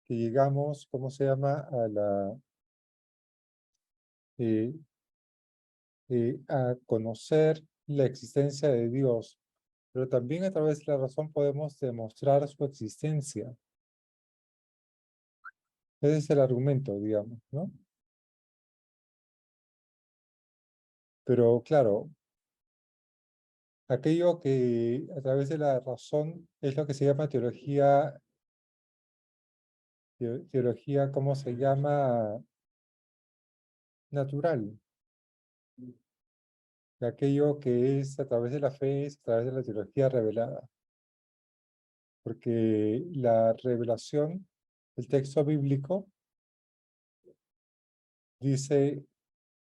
A: que llegamos, ¿cómo se llama? eh, a conocer la existencia de Dios, pero también a través de la razón podemos demostrar su existencia. Ese es el argumento, digamos, ¿no? Pero claro, aquello que a través de la razón es lo que se llama teología, ¿cómo se llama? Natural. Aquello que es a través de la fe, es a través de la teología revelada. Porque la revelación, el texto bíblico, dice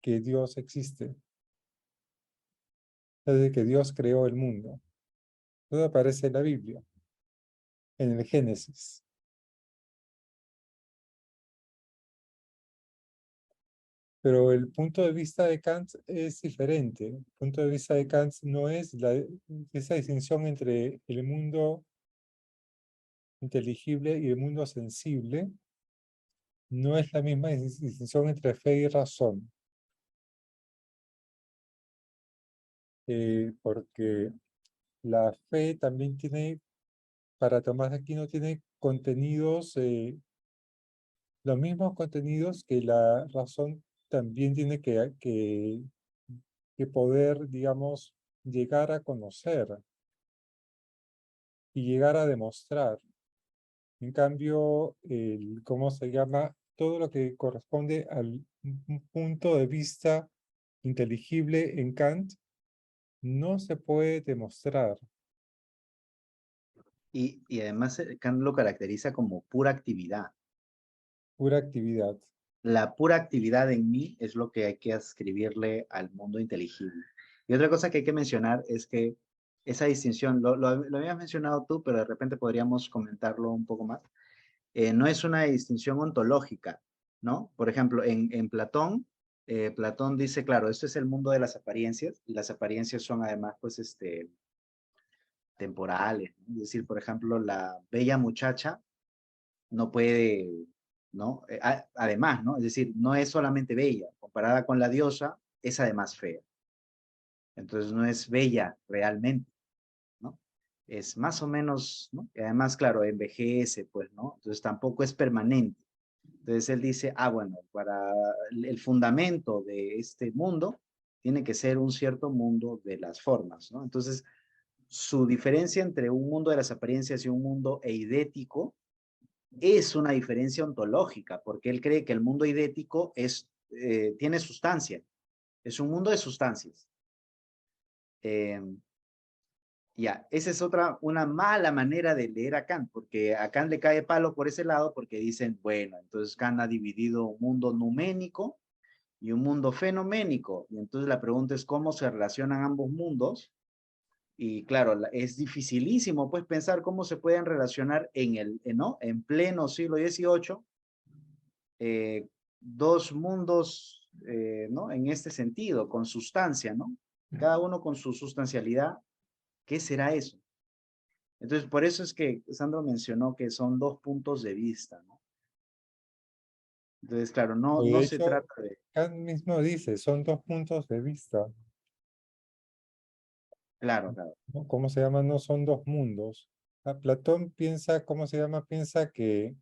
A: que Dios existe. Desde que Dios creó el mundo. Todo aparece en la Biblia, en el Génesis. Pero el punto de vista de Kant es diferente. El punto de vista de Kant no es esa distinción entre el mundo inteligible y el mundo sensible. No es la misma distinción entre fe y razón. Porque la fe también tiene, para Tomás de Aquino, tiene contenidos, los mismos contenidos que la razón también tiene que poder, digamos, llegar a conocer y llegar a demostrar. En cambio, ¿cómo se llama? Todo lo que corresponde al punto de vista inteligible en Kant no se puede demostrar.
D: Y además Kant lo caracteriza como pura actividad.
A: Pura actividad.
D: La pura actividad en mí es lo que hay que ascribirle al mundo inteligible. Y otra cosa que hay que mencionar es que esa distinción, lo habías mencionado tú, pero de repente podríamos comentarlo un poco más. No es una distinción ontológica, ¿no? Por ejemplo, en Platón, Platón dice, claro, esto es el mundo de las apariencias, y las apariencias son además, pues, temporales, ¿no? Es decir, por ejemplo, la bella muchacha no puede, ¿no? Además, ¿no? Es decir, no es solamente bella, comparada con la diosa, es además fea. Entonces no es bella realmente, ¿no? Es más o menos, ¿no? Y además, claro, envejece, pues, ¿no? Entonces tampoco es permanente. Entonces él dice, bueno, para el fundamento de este mundo tiene que ser un cierto mundo de las formas, ¿no? Entonces, su diferencia entre un mundo de las apariencias y un mundo eidético es una diferencia ontológica, porque él cree que el mundo eidético tiene sustancia, es un mundo de sustancias. Ya, esa es una mala manera de leer a Kant, porque a Kant le cae palo por ese lado, porque dicen, bueno, entonces Kant ha dividido un mundo numénico y un mundo fenoménico, y entonces la pregunta es cómo se relacionan ambos mundos, y claro, es dificilísimo pues pensar cómo se pueden relacionar ¿no? En pleno siglo XVIII, dos mundos, ¿no? En este sentido, con sustancia, ¿no? Cada uno con su sustancialidad. ¿Qué será eso? Entonces, por eso es que Sandro mencionó que son dos puntos de vista, ¿no? Entonces, claro, no
A: De
D: se
A: hecho,
D: trata de...
A: Kant mismo dice, son dos puntos de vista.
D: Claro, claro.
A: ¿No? ¿Cómo se llama? No son dos mundos. Platón piensa, ¿cómo se llama? Piensa que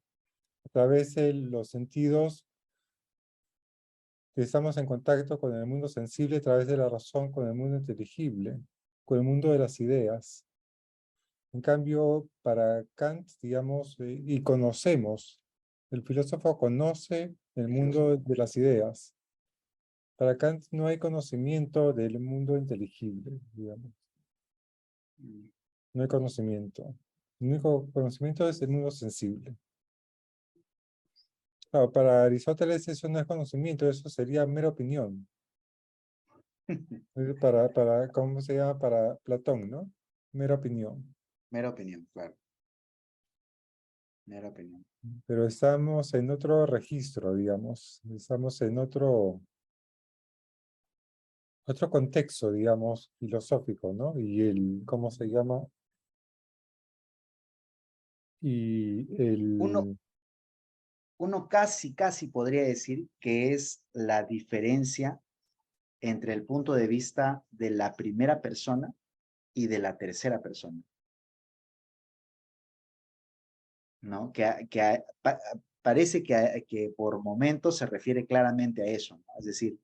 A: a través de los sentidos estamos en contacto con el mundo sensible, a través de la razón con el mundo inteligible, con el mundo de las ideas. En cambio, para Kant, digamos, y conocemos, el filósofo conoce el mundo de las ideas. Para Kant no hay conocimiento del mundo inteligible, digamos. No hay conocimiento. El único conocimiento es el mundo sensible. Claro, para Aristóteles eso no es conocimiento, eso sería mera opinión. ¿Cómo se llama? Para Platón, ¿no? Mera opinión.
D: Mera opinión, claro. Mera opinión.
A: Pero estamos en otro registro, digamos. Estamos en otro contexto, digamos, filosófico, ¿no? Y ¿cómo se llama? Y
D: Uno,
C: uno casi podría decir que es la diferencia entre el punto de vista de la primera persona y de la tercera persona, ¿no? Parece que por momentos se refiere claramente a eso, ¿no? Es decir,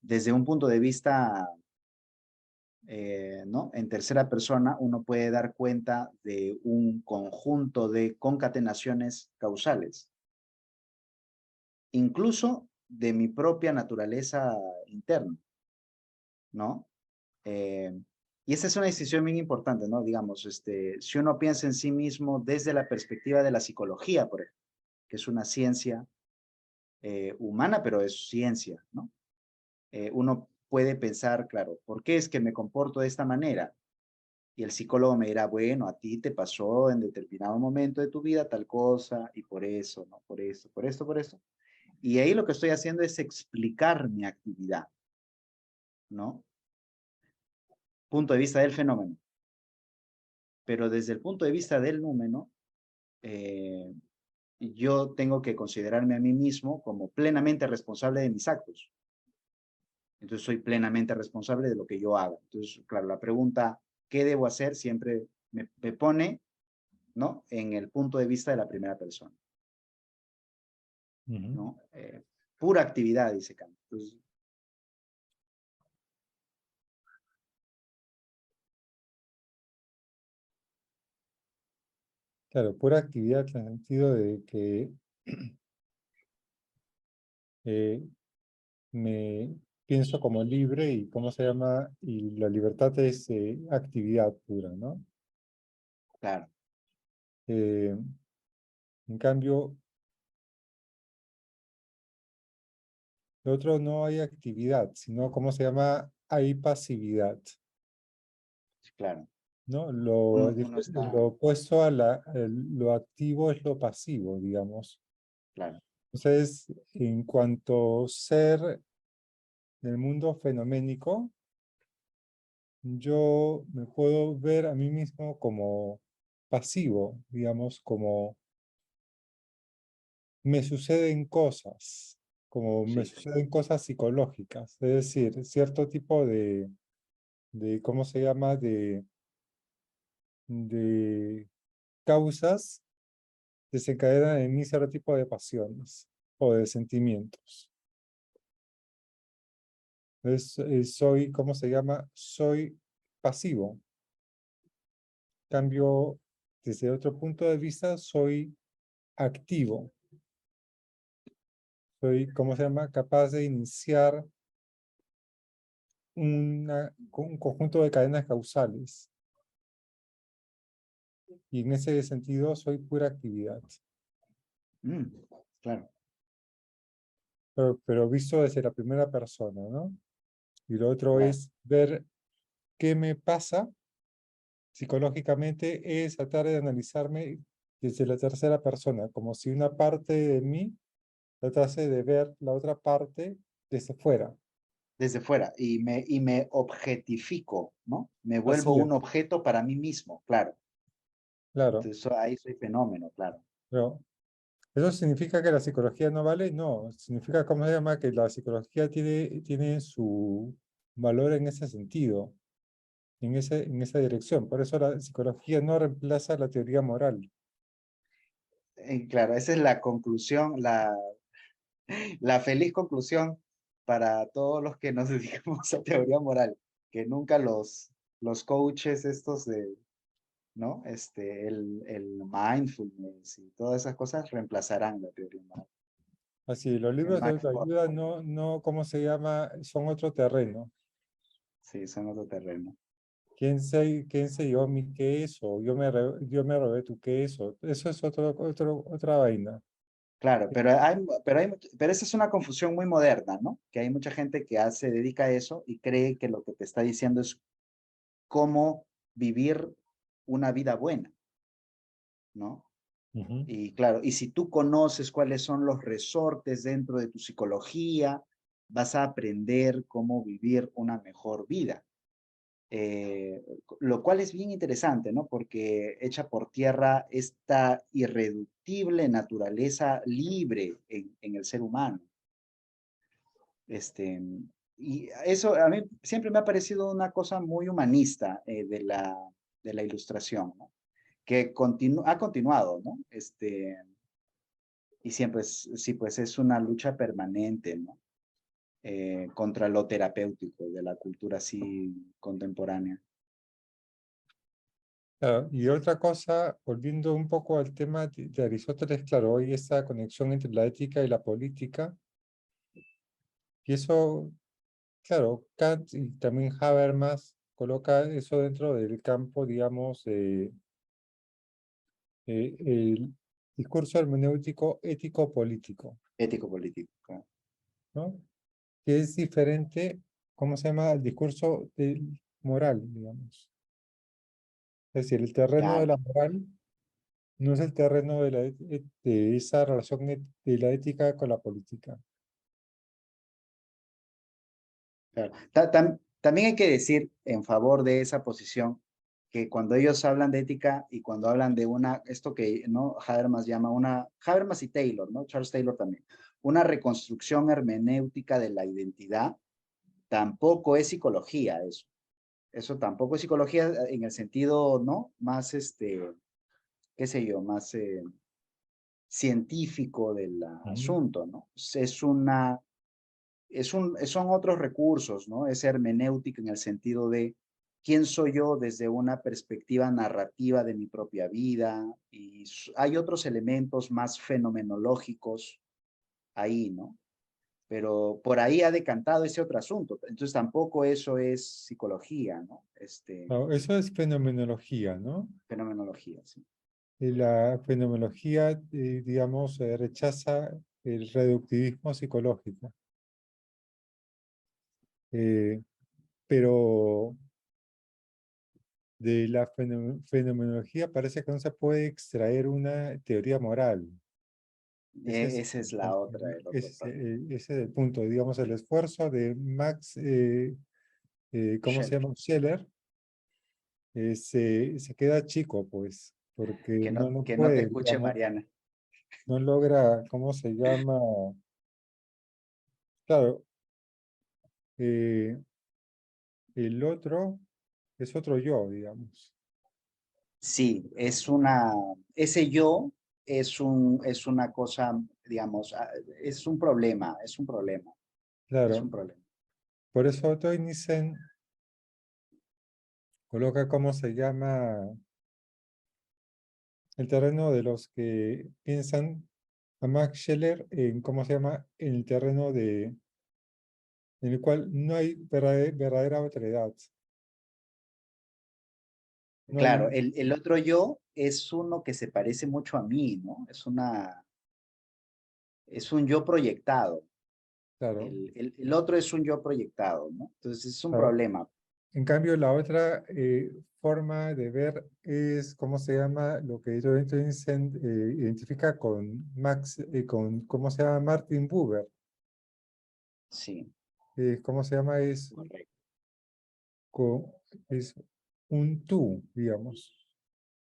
C: desde un punto de vista, ¿no? En tercera persona, uno puede dar cuenta de un conjunto de concatenaciones causales, incluso de mi propia naturaleza interna, ¿no? Y esa es una decisión bien importante, ¿no? Digamos, si uno piensa en sí mismo desde la perspectiva de la psicología, por ejemplo, que es una ciencia humana, pero es ciencia, ¿no? Uno puede pensar, claro, ¿por qué es que me comporto de esta manera? Y el psicólogo me dirá, bueno, a ti te pasó en determinado momento de tu vida tal cosa, y por eso, ¿no? Por esto, por esto, por esto. Y ahí lo que estoy haciendo es explicar mi actividad, ¿no? Punto de vista del fenómeno. Pero desde el punto de vista del número, yo tengo que considerarme a mí mismo como plenamente responsable de mis actos. Entonces soy plenamente responsable de lo que yo hago. Entonces, claro, la pregunta, ¿qué debo hacer? Siempre me pone, ¿no? En el punto de vista de la primera persona, ¿no? Pura actividad, dice Kant. Entonces,
A: Claro, pura actividad en el sentido de que me pienso como libre y ¿cómo se llama? Y la libertad es actividad pura, ¿no?
C: claro,
A: En cambio, lo otro no hay actividad, sino ¿cómo se llama? Hay pasividad,
C: claro.
A: ¿no?
C: Uno está,
A: Lo opuesto a lo activo es lo pasivo, digamos.
C: claro,
A: Entonces, en cuanto ser del mundo fenoménico, yo me puedo ver a mí mismo como pasivo, digamos, como me suceden cosas, como me
C: sí,
A: suceden cosas psicológicas, es decir, cierto tipo ¿cómo se llama? De causas desencadenan en mí cierto tipo de pasiones o de sentimientos. Entonces, soy, ¿cómo se llama? Soy pasivo. Cambio, desde otro punto de vista, soy activo. Soy, ¿cómo se llama? Capaz de iniciar un conjunto de cadenas causales. Y en ese sentido, soy pura actividad.
C: claro,
A: Pero visto desde la primera persona, ¿no? Y lo otro
C: claro.
A: es ver qué me pasa psicológicamente, es tratar de analizarme desde la tercera persona, como si una parte de mí tratase de ver la otra parte desde fuera.
C: Desde fuera, y me objetifico, ¿no? Me vuelvo
A: Así
C: un
A: es,
C: objeto para mí mismo, claro.
A: claro.
C: Entonces ahí soy fenómeno, claro.
A: Pero ¿eso significa que la psicología no vale? No, significa, ¿cómo se llama? Que la psicología tiene su valor en ese sentido, en esa dirección. Por eso la psicología no reemplaza la teoría moral.
C: Claro, esa es la conclusión, la feliz conclusión para todos los que nos dedicamos a teoría moral, que nunca los coaches estos de, ¿no? El mindfulness y todas esas cosas reemplazarán la teoría moral,
A: Así, los
C: que
A: libros
C: no
A: de
C: hay forma.
A: autoayuda no, ¿cómo se llama? Son otro terreno.
C: Sí, son otro terreno.
A: ¿Quién se llevó mi queso? Yo me robé tu queso. Eso es otra vaina.
C: Claro, pero esa es una confusión muy moderna, ¿no? Que hay mucha gente que se dedica a eso y cree que lo que te está diciendo es cómo vivir una vida buena, ¿no?
A: Ujú.
C: Y claro, y si tú conoces cuáles son los resortes dentro de tu psicología, vas a aprender cómo vivir una mejor vida. Lo cual es bien interesante, ¿no? Porque echa por tierra esta irreductible naturaleza libre en el ser humano. Y eso a mí siempre me ha parecido una cosa muy humanista de la ilustración, ¿no? Que ha continuado, ¿no? Y siempre sí, pues es una lucha permanente, ¿no? Contra lo terapéutico de la cultura así contemporánea.
A: Claro, y otra cosa, volviendo un poco al tema de Aristóteles, claro, hoy esa conexión entre la ética y la política, y eso, claro, Kant y también Habermas coloca eso dentro del campo, digamos, el discurso hermenéutico ético-político,
C: Ético-político. Claro.
A: ¿no? Que es diferente, ¿cómo se llama? El discurso moral, digamos. Es decir, el terreno de
C: Claro,
A: la moral no es el terreno de, de esa relación de la ética con la política.
C: claro. También hay que decir en favor de esa posición que cuando ellos hablan de ética y cuando hablan de esto que ¿no? Habermas llama Habermas y Taylor, ¿no? Charles Taylor también, una reconstrucción hermenéutica de la identidad, tampoco es psicología eso. Eso tampoco es psicología en el sentido, ¿no? Más, qué sé yo, más científico del
A: Ujú.
C: asunto, ¿no? Son otros recursos, ¿no? Es hermenéutica en el sentido de quién soy yo desde una perspectiva narrativa de mi propia vida y hay otros elementos más fenomenológicos ahí, ¿no? Pero por ahí ha decantado ese otro asunto. Entonces tampoco eso es psicología, ¿no?
A: No, eso es fenomenología, ¿no?
C: Fenomenología, sí.
A: Y la fenomenología, digamos, rechaza el reductivismo psicológico. Eh, pero de la fenomenología parece que no se puede extraer una teoría moral.
C: Esa es la otra, el otro problema.
A: Ese es el punto, digamos, el esfuerzo de Max, ¿cómo se
C: Scheller,
A: llama? Scheller, se queda chico, pues, porque no
C: que no te
A: puede,
C: escuche
A: digamos,
C: Mariana.
A: no logra, ¿cómo se llama? Claro, eh, el otro es otro yo, digamos.
C: Sí, ese yo es una cosa, digamos, es un problema, es un problema, es un
A: Claro,
C: problema.
A: por eso Toynisen coloca, ¿cómo se llama? El terreno de los que piensan a Max Scheler en, ¿cómo se llama? En el terreno en el cual no hay verdadera otredad. No
C: Claro,
A: hay,
C: el otro yo es uno que se parece mucho a mí, ¿no? Es un yo proyectado.
A: claro,
C: El otro es un yo proyectado, ¿no? Entonces es un
A: claro.
C: problema.
A: En cambio, la otra forma de ver es, ¿cómo se llama? Lo que Toynisen identifica con Max, con, ¿cómo se llama? Martin Buber.
C: Sí,
A: ¿Cómo se llama?
C: correcto.
A: Con, es un tú, digamos.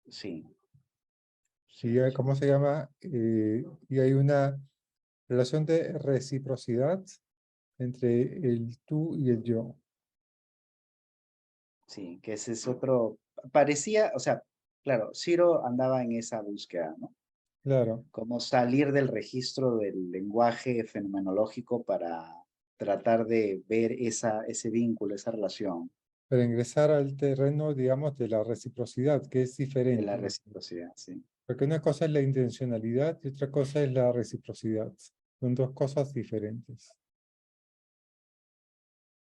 C: Sí, sí,
A: Y
C: sí, sí.
A: ¿cómo se llama? Y hay una relación de reciprocidad entre el tú y el yo.
C: Sí, que ese es otro, parecía, o sea, claro, Ciro andaba en esa búsqueda, ¿no?
A: Claro,
C: Cómo salir del registro del lenguaje fenomenológico para tratar de ver ese vínculo, esa relación
A: para ingresar al terreno, digamos, de la reciprocidad, que es
C: de la
A: diferente.
C: reciprocidad, sí,
A: Porque una cosa es la intencionalidad y otra cosa es la reciprocidad. Son dos cosas diferentes.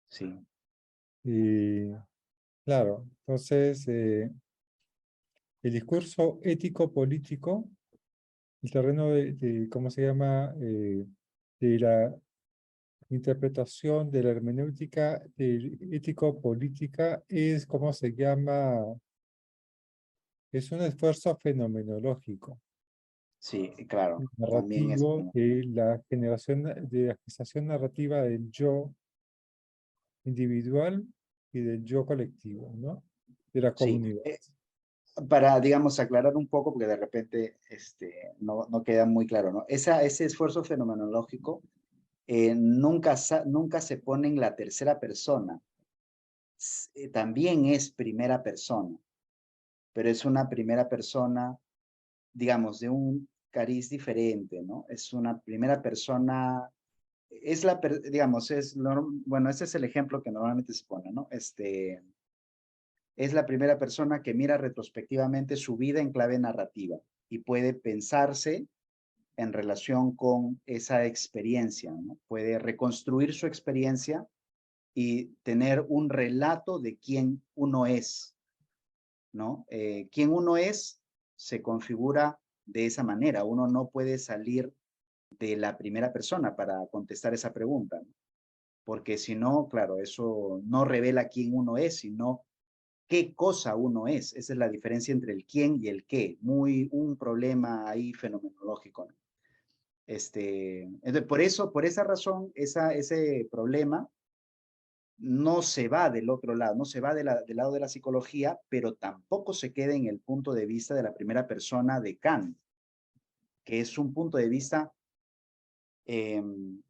C: sí,
A: Y claro, entonces el discurso ético-político, el terreno ¿cómo se llama? De la interpretación de la hermenéutica ético-política es, ¿cómo se llama? Es un esfuerzo fenomenológico,
C: sí, claro, también es,
A: narrativo, de la generación, de la gestación narrativa del yo individual y del yo colectivo, ¿no? De la
C: Sí.
A: comunidad.
C: Para, digamos, aclarar un poco, porque de repente no queda muy claro, ¿no? Ese esfuerzo fenomenológico nunca se pone en la tercera persona. También es primera persona, pero es una primera persona, digamos, de un cariz diferente, ¿no? Es una primera persona, digamos, bueno, ese es el ejemplo que normalmente se pone, ¿no? Es la primera persona que mira retrospectivamente su vida en clave narrativa y puede pensarse en relación con esa experiencia, ¿no? Puede reconstruir su experiencia y tener un relato de quién uno es, ¿no? Quién uno es se configura de esa manera. Uno no puede salir de la primera persona para contestar esa pregunta, ¿no? Porque si no, claro, eso no revela quién uno es, sino qué cosa uno es. Esa es la diferencia entre el quién y el qué. Un problema ahí fenomenológico, ¿no? Entonces, por esa razón, ese problema no se va del otro lado, no se va del lado de la psicología, pero tampoco se queda en el punto de vista de la primera persona de Kant, que es un punto de vista, en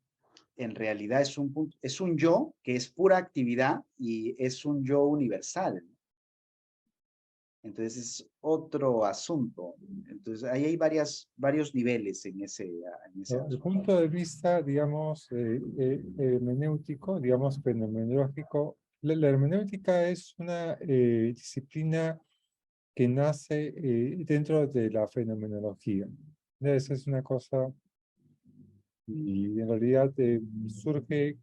C: realidad es un yo que es pura actividad y es un yo universal. Entonces es otro asunto. Entonces ahí hay varios niveles en ese
A: El
C: asunto.
A: punto de vista, digamos, hermenéutico, digamos, fenomenológico, la hermenéutica es una disciplina que nace dentro de la fenomenología. Esa es una cosa, y en realidad surge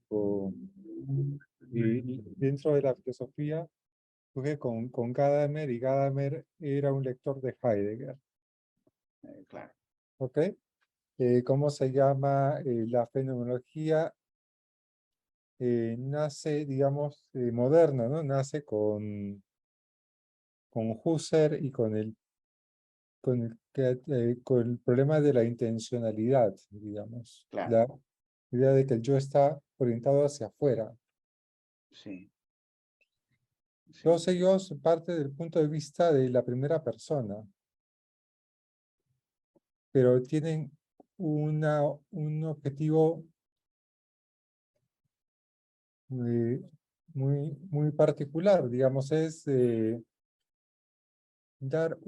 A: dentro de la filosofía, surge con Gadamer, y Gadamer era un lector de Heidegger.
C: Claro.
A: ¿Ok? ¿Cómo se llama? La fenomenología nace, digamos, moderna, ¿no? Nace con Husserl y con el problema de la intencionalidad, digamos.
C: Claro.
A: La idea de que el yo está orientado hacia afuera.
C: Sí. Sí.
A: Todos ellos parte del punto de vista de la primera persona, pero tienen un objetivo muy particular, digamos, es dar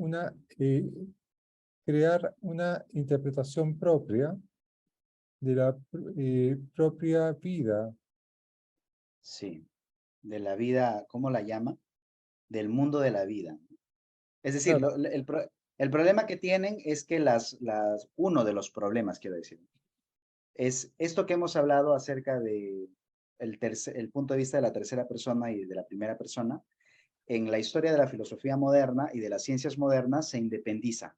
A: crear una interpretación propia de la propia vida.
C: Sí. De la vida, ¿cómo la llama? Del mundo de la vida. Es decir,
A: Claro,
C: el problema que tienen es que uno de los problemas, quiero decir, es esto que hemos hablado acerca de el punto de vista de la tercera persona y de la primera persona. En la historia de la filosofía moderna y de las ciencias modernas se independiza,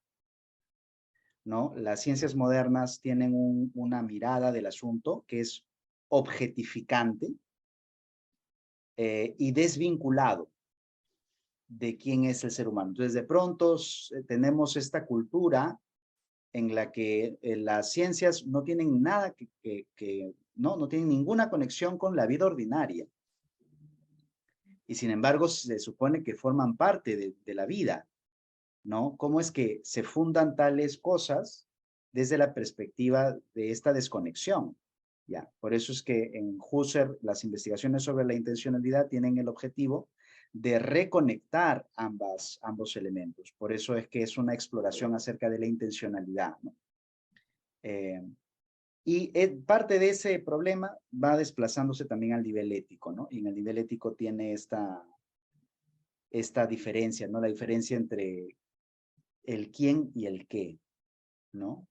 C: ¿no? Las ciencias modernas tienen una mirada del asunto que es objetificante y desvinculado de quién es el ser humano. Entonces, de pronto tenemos esta cultura en la que las ciencias no tienen nada no tienen ninguna conexión con la vida ordinaria. Y sin embargo, se supone que forman parte de la vida, ¿no? ¿Cómo es que se fundan tales cosas desde la perspectiva de esta desconexión? Ya, por eso es que en Husserl las investigaciones sobre la intencionalidad tienen el objetivo de reconectar ambos elementos. Por eso es que es una exploración acerca de la intencionalidad, ¿no? Y parte de ese problema va desplazándose también al nivel ético, ¿no? Y en el nivel ético tiene esta diferencia, ¿no? La diferencia entre el quién y el qué, ¿no?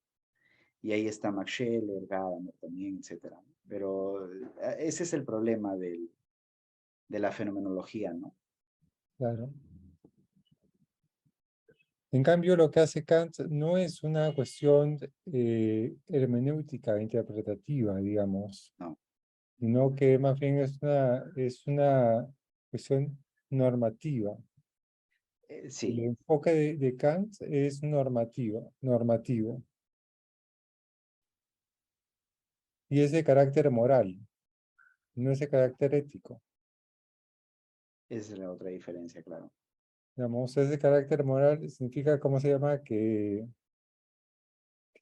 C: Y ahí está Max Scheler, Gadamer también, etcétera. Pero ese es el problema de la fenomenología, ¿no?
A: claro. En cambio, lo que hace Kant no es una cuestión hermenéutica, interpretativa, digamos,
C: No.
A: sino que más bien es una cuestión normativa. El
C: Sí,
A: enfoque de Kant es normativo, y es de carácter moral, no es de carácter ético.
C: Esa es la otra diferencia, claro.
A: Digamos, ese carácter moral significa, ¿cómo se llama? Que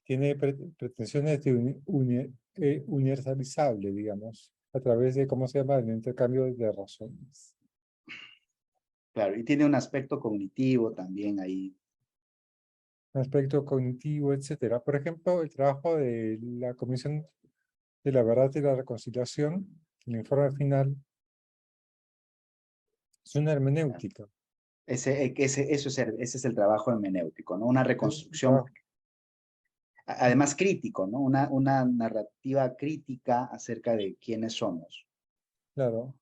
A: tiene pretensiones de universalizable, digamos, a través de, ¿cómo se llama? El intercambio de razones.
C: Claro, y tiene un aspecto cognitivo también ahí.
A: Aspecto cognitivo, etcétera. Por ejemplo, el trabajo de la Comisión de la Verdad y la Reconciliación, el informe final, es una hermenéutica.
C: Ese es el trabajo hermenéutico, ¿no? Una
A: Es un
C: reconstrucción,
A: trabajo,
C: además crítico, ¿no? Una narrativa crítica acerca de quiénes somos.
A: claro.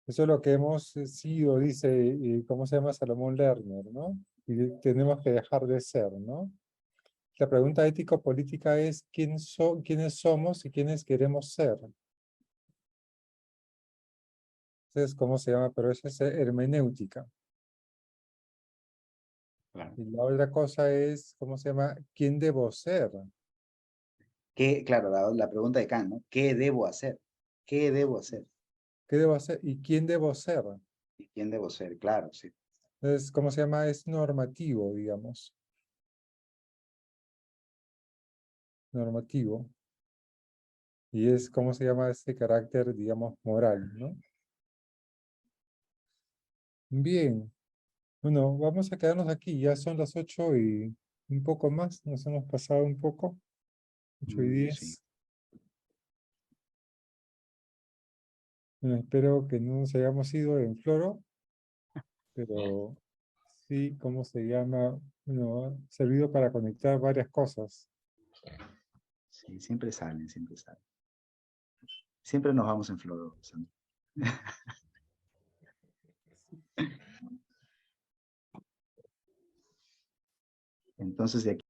A: Eso es lo que hemos sido, dice, ¿cómo se llama? Salomón Lerner, ¿no? Y tenemos que dejar de ser, ¿no? La pregunta ético-política es quiénes somos y quiénes queremos ser. Entonces, ¿cómo se llama? Pero eso es hermenéutica.
C: Claro.
A: Y la otra cosa es, ¿cómo se llama? ¿Quién debo ser?
C: Claro, la pregunta de Kant, ¿no? ¿Qué debo hacer? ¿Qué debo hacer?
A: ¿Qué debo hacer? ¿Y quién debo ser?
C: ¿Y quién debo ser? Claro, sí.
A: Entonces, ¿cómo se llama? Es normativo, digamos. Normativo. Y es, ¿cómo se llama? Este carácter, digamos, moral, ¿no? Bien. Bueno, vamos a quedarnos aquí. Ya son las 8 y un poco más. Nos hemos pasado un poco. 8 y
C: Sí.
A: 10. Bueno, espero que no nos hayamos ido en floro, pero sí, ¿cómo se llama? Bueno, ha servido para conectar varias cosas.
D: Sí, siempre salen, siempre salen. Siempre nos vamos en flor, Sandro. Entonces, de aquí